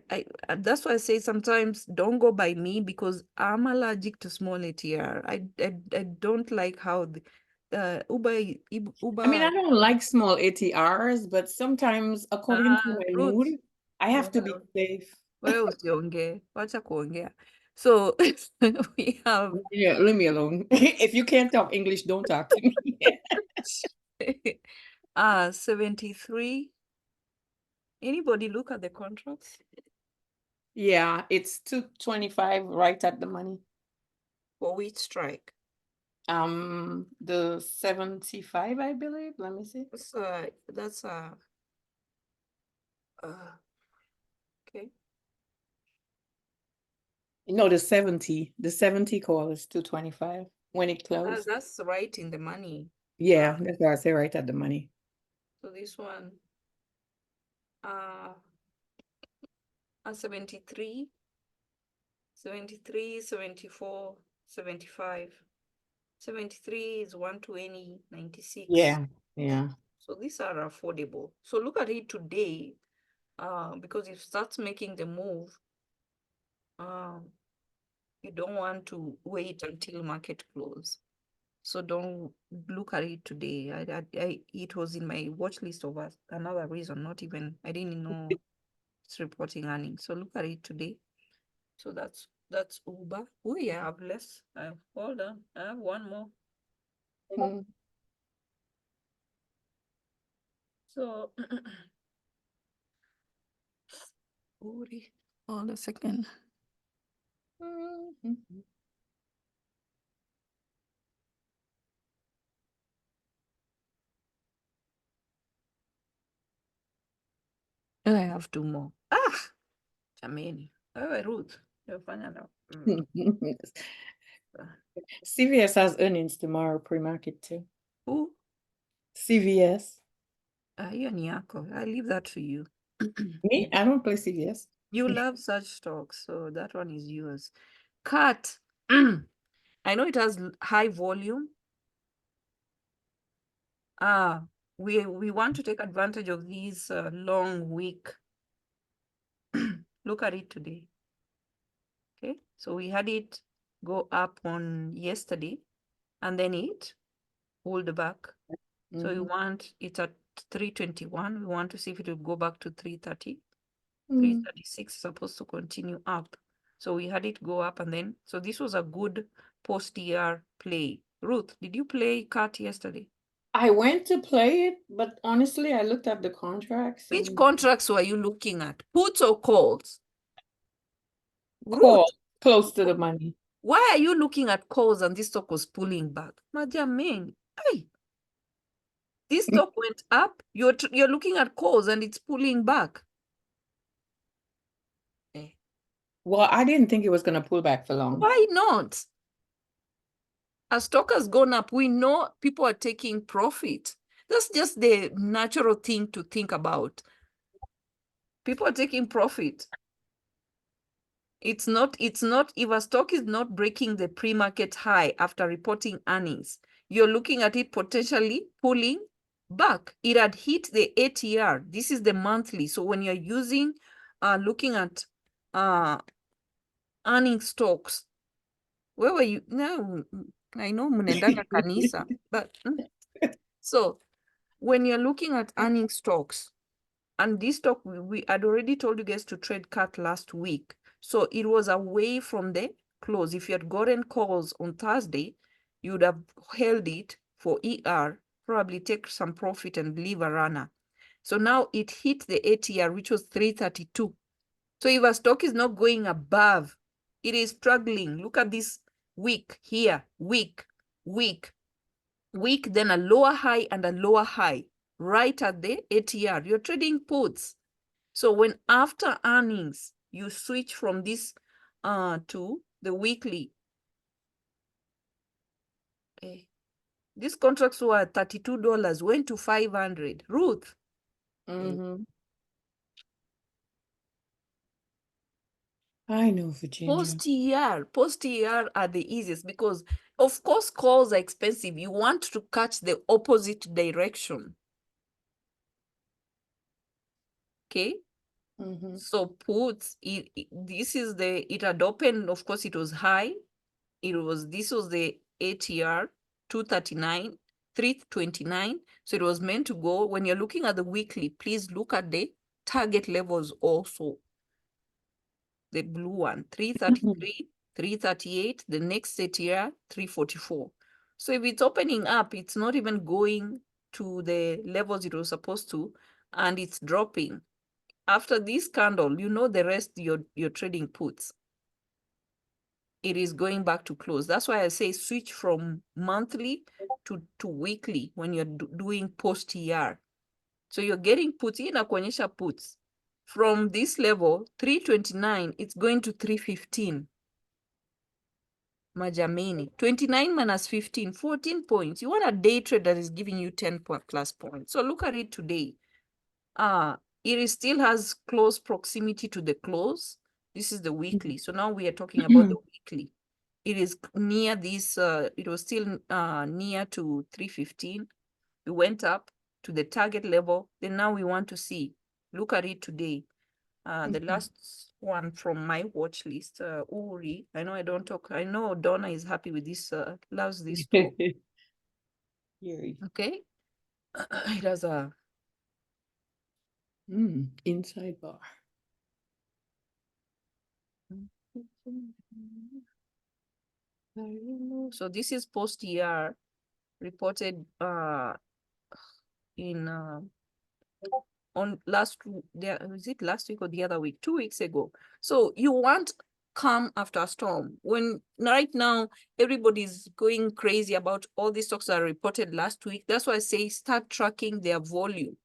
that's why I say sometimes don't go by me because I'm allergic to small ATR. I don't like how the Uber. I mean, I don't like small ATRs, but sometimes according to my Ruth, mood, I have to be safe. wewe usiongee, wacha kuongea. So we have Yeah, leave me alone. If you can't talk English, don't talk to me. 73. Anybody look at the contracts? Yeah, it's 225 right at the money. For which strike? The 75, I believe. Let me see. That's okay. No, the 70 call is 225 when it closed. That's right in the money. Yeah, that's why I say right at the money. So this one, 73, 74, 75. 73 is 120, 96. Yeah. So these are affordable. So look at it today, because it starts making the move. You don't want to wait until market close. So don't look at it today. It was in my watch list of another reason, not even, I didn't know it's reporting earnings. So look at it today. So that's Uber. Oh yeah, I have less. Hold on, I have one more. Mm. So, hold a second. I have two more. Jamani. Wewe Ruth, umefanya na. CVS has earnings tomorrow, pre-market too. Who? CVS. Hiyo ni yako. I leave that to you. Me, I don't play CVS. You love such stocks, so that one is yours. Cut. I know it has high volume. We want to take advantage of these long week. Look at it today. Okay, so we had it go up on yesterday, and then it pulled back. So we Mhm. want it's at 321. We want to see if it will go back to 330. Mm. 336 is supposed to continue up. So we had it go up, and then so this was a good post-year play. Ruth, did you play CAT yesterday? I went to play it, but honestly, I looked at the contracts. Which and contracts were you looking at? Puts or calls? call Ruth, close to the money. why are you looking at calls and this stock was pulling back? Majamin, hey, this stock went up. You're looking at calls and it's pulling back. Well, I didn't think it was going to pull back for long. Why not? As stock has gone up, we know people are taking profit. That's just the natural thing to think about. People are taking profit. It's not, if a stock is not breaking the pre-market high after reporting earnings, you're looking at it potentially pulling back. It had hit the ATR. This is the monthly. So when you're using, looking at earning stocks, where were you? No, I know mnendanga kanisa, but so when you're looking at earning stocks, and this stock, we had already told you guys to trade CAT last week. So it was away from the close. If you had gotten calls on Thursday, you would have held it for ER, probably take some profit and leave a runner. So now it hit the ATR, which was 332. So if a stock is not going above, it is struggling. Look at this week here, week, then a lower high and a lower high right at the ATR. You're trading puts. So when after earnings, you switch from this to the weekly. Okay. These contracts were $32, went to 500. Ruth. Mhm. I know, Virginia. Post-ER are the easiest because, of course, calls are expensive. You want to catch the opposite direction. Okay. Mhm. So puts, it had opened, of course, it was high. This was the ATR 239, 329. So it was meant to go. When you're looking at the weekly, please look at the target levels also. The blue one, 333, 338, the next ATR 344. So if it's opening up, it's not even going to the levels it was supposed to, and it's dropping. After this candle, you know the rest you're trading puts. It is going back to close. That's why I say switch from monthly to weekly when you're doing post-ER. So you're getting puts, inakuonyesha puts. From this level, 329, it's going to 315. Majamini, 29 minus 15, 14 points. You want a day trade that is giving you 10 plus points. So look at it today. It still has close proximity to the close. This is the weekly. So now we are talking about the weekly. It is near this, it was still near to 315. We went up to the target level. Then now we want to see, look at it today. The last one from my watch list, Uri. I know I don't talk. I know Donna is happy with this, loves this stock. Yuri. Okay. It has a Inside bar. so this is post ER reported in on is it last week or the other week? 2 weeks ago. So you want calm after a storm. When right now everybody's going crazy about all these stocks that are reported last week. That's why I say start tracking their volume.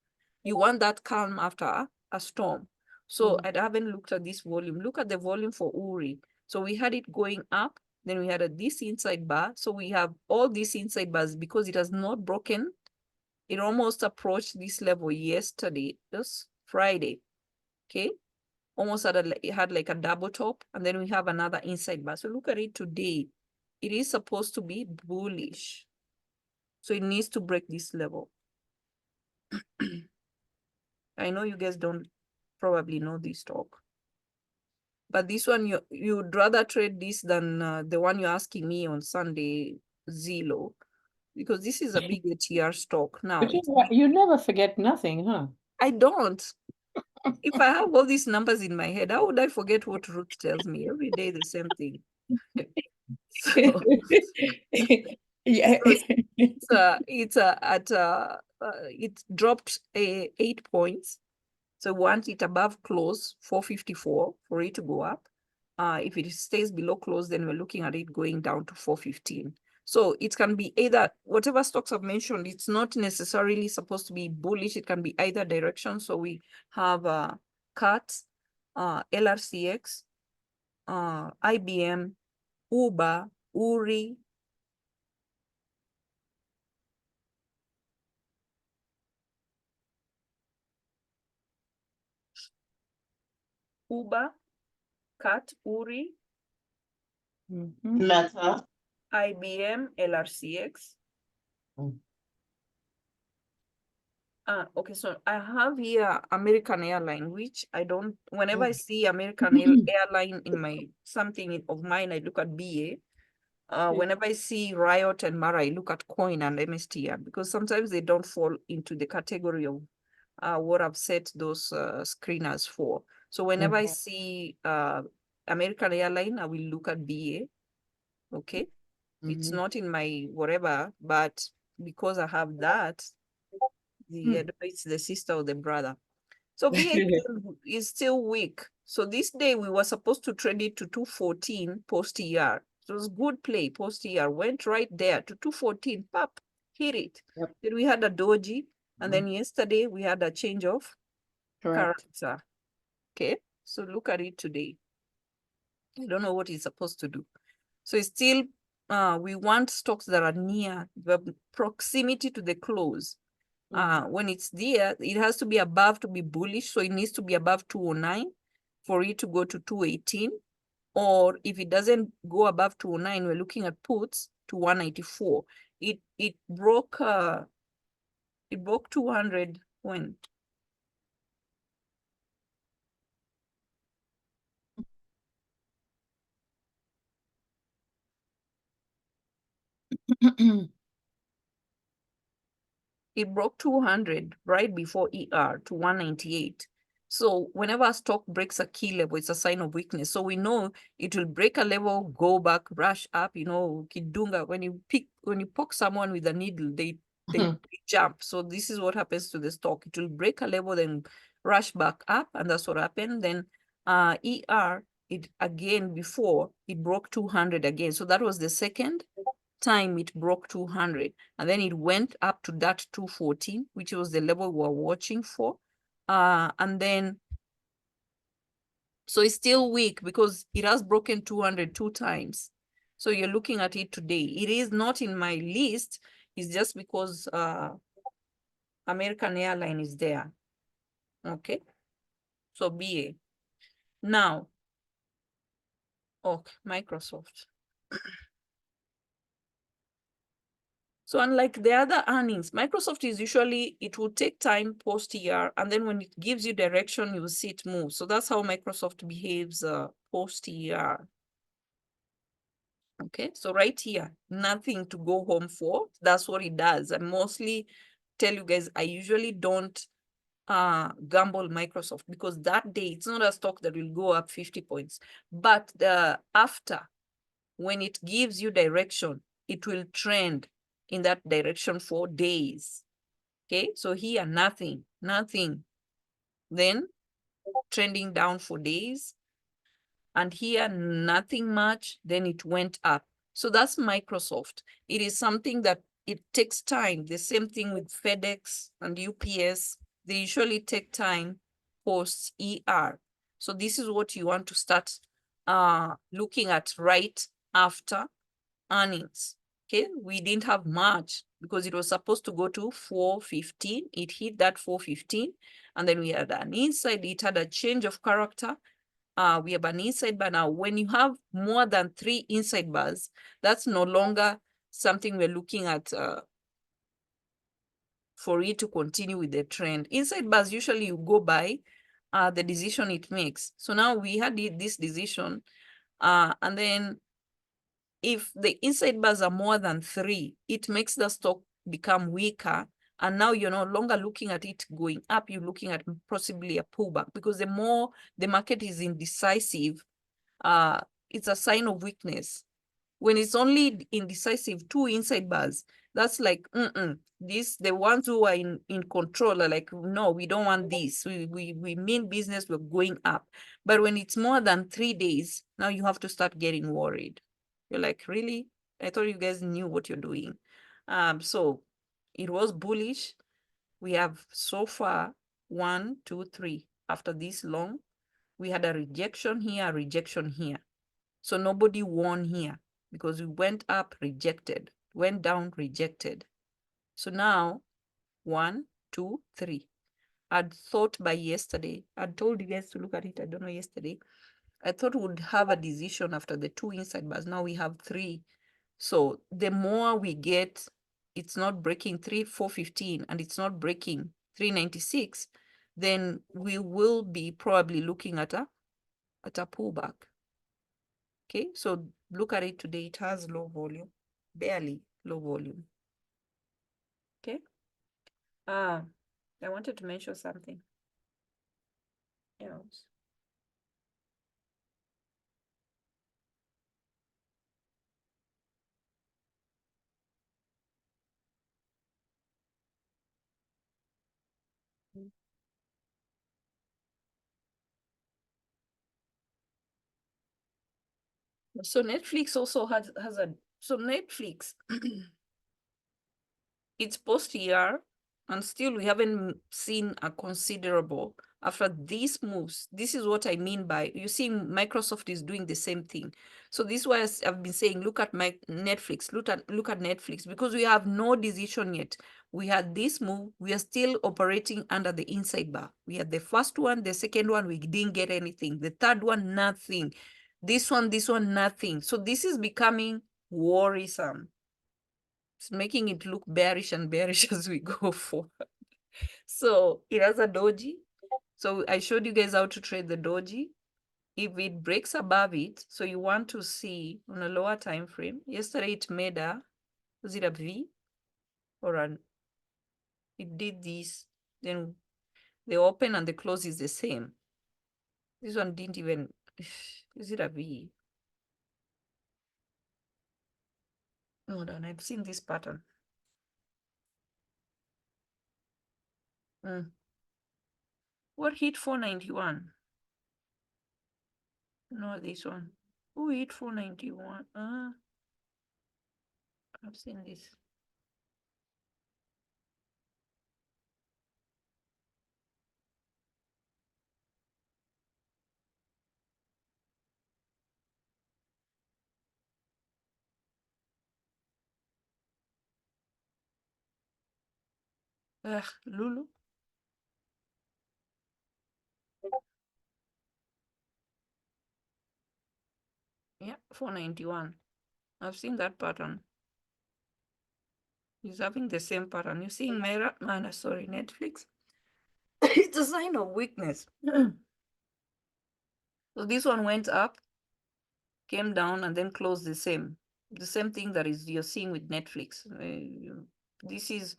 You want that calm after a storm. So I haven't looked at this volume. Look at the volume for Uri. So we had it going up, then we had this inside bar. So we have all these inside bars because it has not broken. It almost approached this level yesterday, just Friday. Okay. Almost it had like a double top, and then we have another inside bar. So look at it today. It is supposed to be bullish. So it needs to break this level. I know you guys don't probably know this stock, but this one you'd rather trade this than the one you're asking me on Sunday, Zillow, because this is a big ATR stock now. But you never forget nothing, huh? I don't. If I have all these numbers in my head, how would I forget what Ruth tells me every day? The same thing. So, Yeah. it dropped 8 points. So we want it above close 454 for it to go up. If it stays below close, then we're looking at it going down to 415. So it can be either, whatever stocks I've mentioned, it's not necessarily supposed to be bullish. It can be either direction. So we have CAT, LRCX, IBM, Uber, Uri, CAT, Uri, Meta. IBM, LRCX. Okay, so I have here American Airline, which I don't, whenever I see American Airline in my something of mine, I look at BA. Whenever I see Riot and Mara, I look at Coin and MSTR because sometimes they don't fall into the category of what I've set those screeners for. So whenever I see American Airline, I will look at BA. Okay. It's not in my whatever, but because I have that, it's the sister or the brother. So BA is still weak. So this day we were supposed to trade it to 214 post ER. So it was good play post ER. Went right there to 214. Pop, hit it. Yep. Then we had a doji, and then yesterday we had a change of character. Okay, so look at it today. I don't know what it's supposed to do. So it's still, we want stocks that are near the proximity to the close. When it's there, it has to be above to be bullish. So it needs to be above 209 for it to go to 218. Or if it doesn't go above 209, we're looking at puts to 194. It broke 200 when? It broke 200 right before ER to 198. So whenever a stock breaks a key level, it's a sign of weakness. So we know it will break a level, go back, rush up, kidunga. When you poke someone with a needle, they jump. So this is what happens to the stock. It will break a level, then rush back up, and that's what happened. Then ER, it again before it broke 200 again. So that was the second time it broke 200, and then it went up to that 214, which was the level we were watching for. And then so it's still weak because it has broken 200 2 times. So you're looking at it today. It is not in my list. It's just because American Airline is there. Okay, so BA. Now, okay, Microsoft. So unlike the other earnings, Microsoft is usually, it will take time post-year, and then when it gives you direction, you will see it move. So that's how Microsoft behaves post-year. Okay, so right here, nothing to go home for. That's what it does. I mostly tell you guys, I usually don't gamble Microsoft, because that day, it's not a stock that will go up 50 points. But after, when it gives you direction, it will trend in that direction for days. Okay, so here, nothing. Then trending down for days. And here, nothing much, then it went up. So that's Microsoft. It is something that it takes time. The same thing with FedEx and UPS. They usually take time post ER. So this is what you want to start looking at right after earnings. Okay, we didn't have much because it was supposed to go to 415. It hit that 415, and then we had an inside. It had a change of character. We have an inside bar now. When you have more than 3 inside bars, that's no longer something we're looking at for it to continue with the trend. Inside bars, usually you go by the decision it makes. So now we had this decision, and then if the inside bars are more than 3, it makes the stock become weaker. And now you're no longer looking at it going up, you're looking at possibly a pullback, because the more the market is indecisive, it's a sign of weakness. When it's only indecisive, 2 inside bars, that's like, the ones who are in control are like, no, we don't want this. We mean business, we're going up. But when it's more than 3 days, now you have to start getting worried. You're like, really? I thought you guys knew what you're doing. So it was bullish. We have so far 1, 2, 3. After this long, we had a rejection here, a rejection here. So nobody won here because we went up, rejected, went down, rejected. So now 1, 2, 3. I'd thought by yesterday, I'd told you guys to look at it. I don't know, yesterday, I thought we'd have a decision after the 2 inside bars. Now we have 3. So the more we get, it's not breaking 415 and it's not breaking 396, then we will be probably looking at a pullback. Okay, so look at it today. It has low volume, barely low volume. Okay. I wanted to mention something else. So Netflix also has so Netflix, it's post-year, and still we haven't seen a considerable after these moves. This is what I mean by, you see, Microsoft is doing the same thing. So this is why I've been saying, look at my Netflix, look at Netflix, because we have no decision yet. We had this move, we are still operating under the inside bar. We had the first one, the second one, we didn't get anything. The third one, nothing. This one, nothing. So this is becoming worrisome. It's making it look bearish and bearish as we go forward. So it has a doji. So I showed you guys how to trade the doji. If it breaks above it, so you want to see on a lower time frame. Yesterday it made was it a V or it did this, then the open and the close is the same. This one didn't even, is it a V? Hold on, I've seen this pattern. What hit 491? No, this one. Who hit 491? I've seen this. Lulu. Yeah, 491. I've seen that pattern. It's having the same pattern. You're seeing sorry, Netflix. It's a sign of weakness. So this one went up, came down, and then closed the same. The same thing that is you're seeing with Netflix. This is,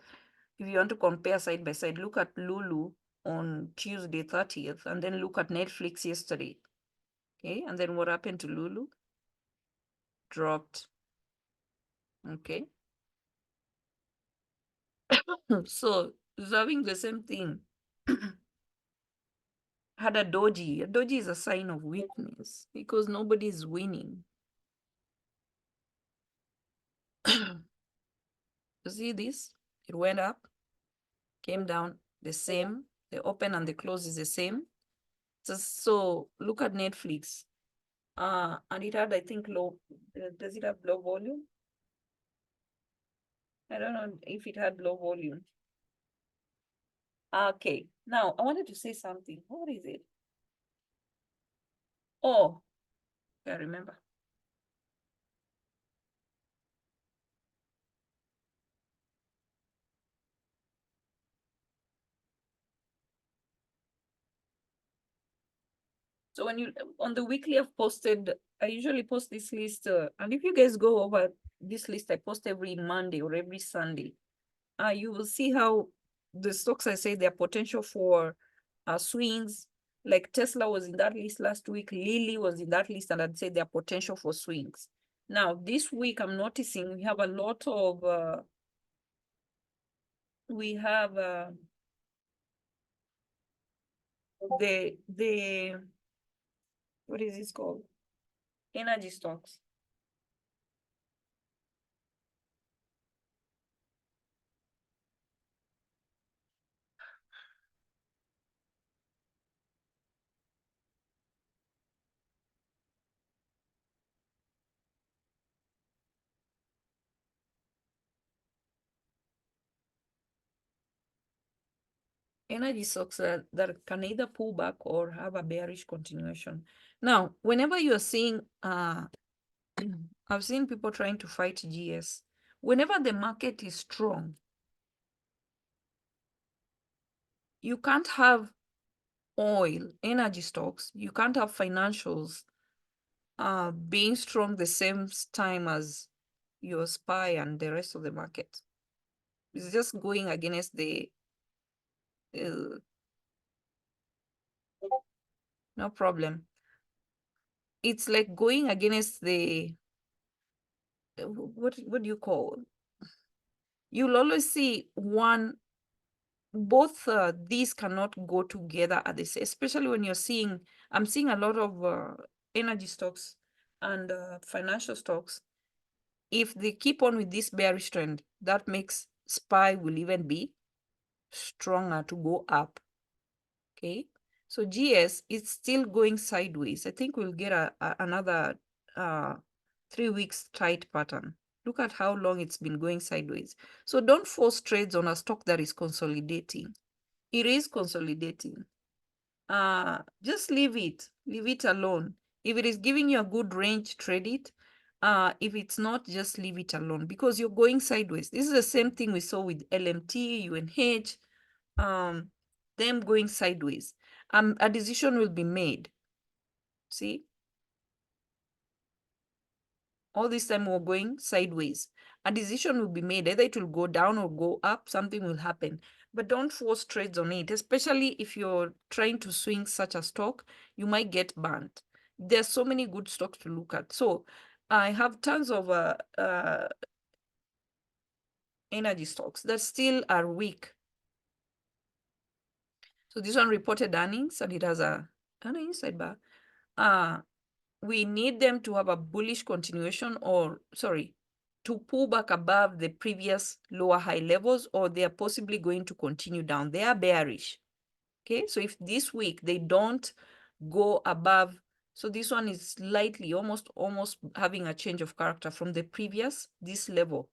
if you want to compare side by side, look at Lulu on Tuesday 30th, and then look at Netflix yesterday. Okay, and then what happened to Lulu? Dropped. Okay. So it's having the same thing. Had a doji. A doji is a sign of weakness because nobody is winning. You see this? It went up, came down, the same. The open and the close is the same. So look at Netflix. And it had, I think, low. Does it have low volume? I don't know if it had low volume. Okay. Now I wanted to say something. What is it? Oh, I remember. So when you on the weekly I've posted, I usually post this list, and if you guys go over this list, I post every Monday or every Sunday. You will see how the stocks I say their potential for swings, like Tesla was in that list last week, Lilly was in that list, and I'd say their potential for swings. Now this week I'm noticing we have a lot of the what is this called? Energy stocks. Energy stocks that can either pull back or have a bearish continuation. Now, whenever you're seeing, I've seen people trying to fight GS. Whenever the market is strong, you can't have oil, energy stocks, you can't have financials being strong the same time as your SPY and the rest of the market. It's just going against the no problem. It's like going against the what do you call? You'll always see both these cannot go together at this, especially when you're seeing, I'm seeing a lot of energy stocks and financial stocks. If they keep on with this bearish trend, that makes SPY will even be stronger to go up. Okay, so GS is still going sideways. I think we'll get another 3 weeks tight pattern. Look at how long it's been going sideways. So don't force trades on a stock that is consolidating. It is consolidating. Just leave it alone. If it is giving you a good range, trade it. If it's not, just leave it alone because you're going sideways. This is the same thing we saw with LMT, UNH, them going sideways. A decision will be made. See? All this time we're going sideways. A decision will be made. Either it will go down or go up. Something will happen. But don't force trades on it, especially if you're trying to swing such a stock, you might get burnt. There's so many good stocks to look at. So I have tons of energy stocks that still are weak. So this one reported earnings and it has an inside bar. We need them to have a bullish continuation to pull back above the previous lower high levels, or they are possibly going to continue down. They are bearish. Okay, so if this week they don't go above, so this one is slightly almost having a change of character from the previous this level.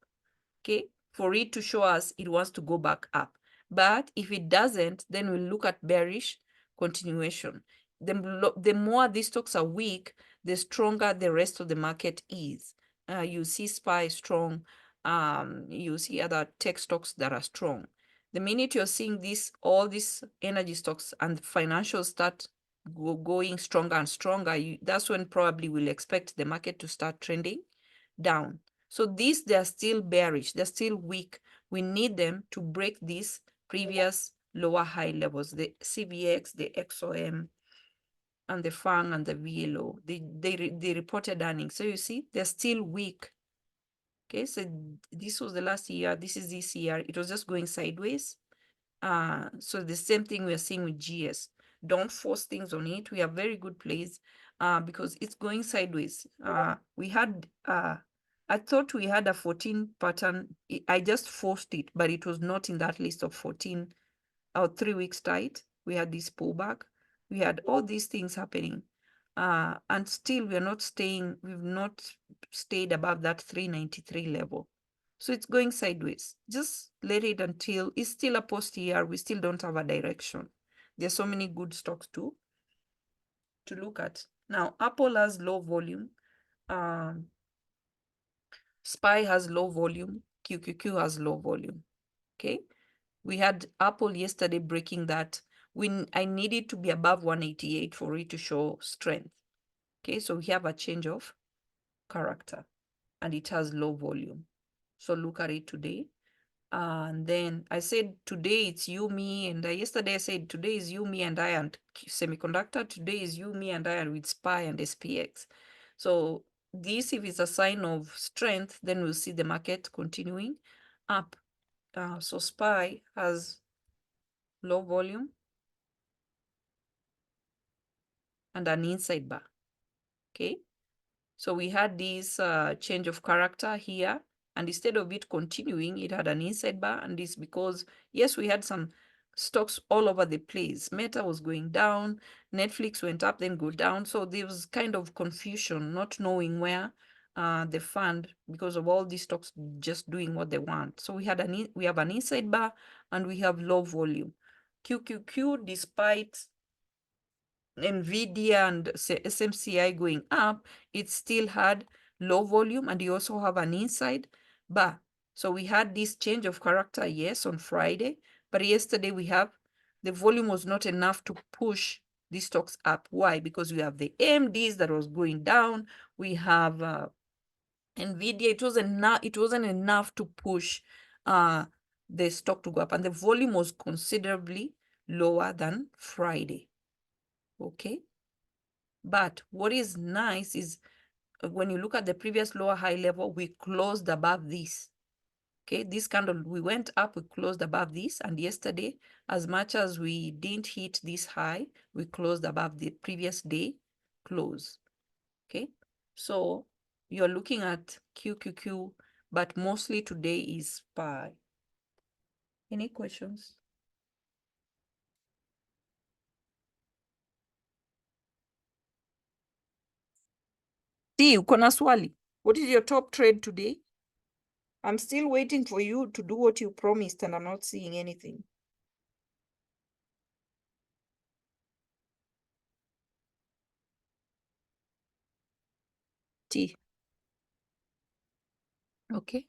Okay, for it to show us it wants to go back up. But if it doesn't, then we'll look at bearish continuation. The more these stocks are weak, the stronger the rest of the market is. You see SPY strong, You see other tech stocks that are strong. The minute you're seeing all these energy stocks and financials start going stronger and stronger, that's when probably we'll expect the market to start trending down. So they're still bearish, they're still weak. We need them to break these previous lower high levels, the CVX, the XOM, and the FANG and the VLO. They reported earnings. So you see, they're still weak. Okay, so this was the last year, this is this year, it was just going sideways. So the same thing we're seeing with GS. Don't force things on it. We have very good plays because it's going sideways. We had, I thought we had a 14 pattern. I just forced it, but it was not in that list of 14 or 3 weeks tight. We had this pullback. We had all these things happening. And still we've not stayed above that 393 level. So it's going sideways. Just let it until it's still a post year. We still don't have a direction. There's so many good stocks to look at. Now, Apple has low volume. SPY has low volume. QQQ has low volume. Okay. We had Apple yesterday breaking that. I needed to be above 188 for it to show strength. Okay, so we have a change of character and it has low volume. So look at it today. And then I said today it's you, me, and yesterday I said today is you, me, and I, and semiconductor. Today is you, me, and I, and with SPY and SPX. So this, if it's a sign of strength, then we'll see the market continuing up. So SPY has low volume and an inside bar. Okay, so we had this change of character here, and instead of it continuing, it had an inside bar, and it's because, yes, we had some stocks all over the place. Meta was going down, Netflix went up, then go down. So there was kind of confusion, not knowing where the fund, because of all these stocks just doing what they want. So we have an inside bar and we have low volume. QQQ, despite NVIDIA and SMCI going up, it still had low volume, and you also have an inside bar. So we had this change of character, yes, on Friday, but yesterday the volume was not enough to push these stocks up. Why? Because we have the AMDs that was going down. We have NVIDIA. It wasn't enough to push the stock to go up, and the volume was considerably lower than Friday. Okay, but what is nice is when you look at the previous lower high level, we closed above this. Okay, this candle, we went up, we closed above this, and yesterday, as much as we didn't hit this high, we closed above the previous day close. Okay, so you're looking at QQQ, but mostly today is SPY. Any questions? See, uko na swali. What is your top trade today? I'm still waiting for you to do what you promised, and I'm not seeing anything. T. Okay.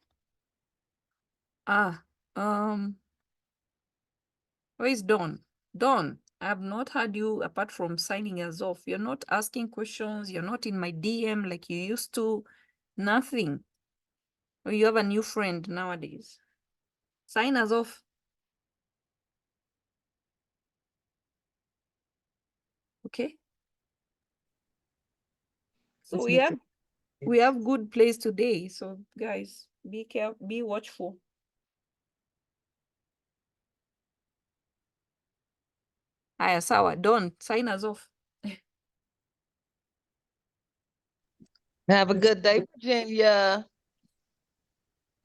Where is Dawn? Dawn, I have not heard you apart from signing us off. You're not asking questions. You're not in my DM like you used to. Nothing. Or you have a new friend nowadays. Sign us off. Okay. So we have good plays today. So guys, be careful, be watchful. Haya, sawa. Dawn, sign us off. Have a good day, Virginia.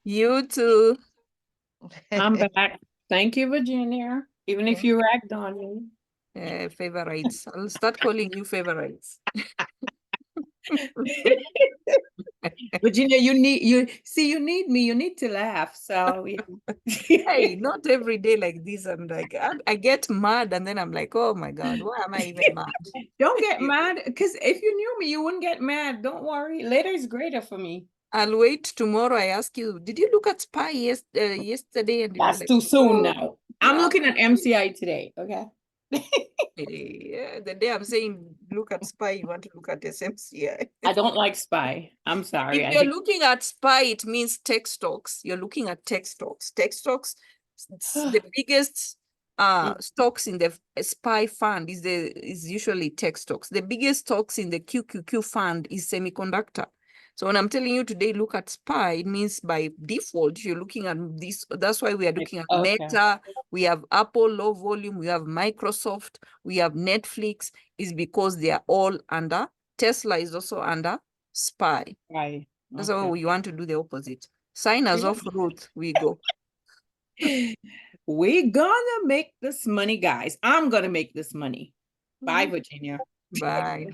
You too. I'm back. Thank you, Virginia. Even if you ragged on me. Favorites. I'll start calling you favorites. Virginia, you need me. You need to laugh. So Hey, not every day like this. I'm like, I get mad, and then I'm like, oh my God, why am I even mad? Don't get mad, because if you knew me, you wouldn't get mad. Don't worry. Later is greater for me. I'll wait tomorrow. I ask you, did you look at SPY yesterday? And you were That's like, too soon "Oh, now. I'm looking at MCI today, okay? yeah." The day I'm saying look at SPY, you want to look at SMCI. I don't like SPY. I'm sorry. If I you're hate- looking at SPY, it means tech stocks. You're looking at tech stocks. Tech stocks, the biggest stocks in the SPY fund is usually tech stocks. The biggest stocks in the QQQ fund is semiconductor. So when I'm telling you today, look at SPY, it means by default, you're looking at this. That's why we are looking at Okay. Meta, we have Apple low volume, we have Microsoft, we have Netflix, is because they are all under, Tesla is also under SPY. Right. That's why Okay. we want to do the opposite. Sign us Yeah. off, Ruth, we go. We gonna make this money, guys. I'm gonna make this money. Bye, Mhm. Virginia. Bye.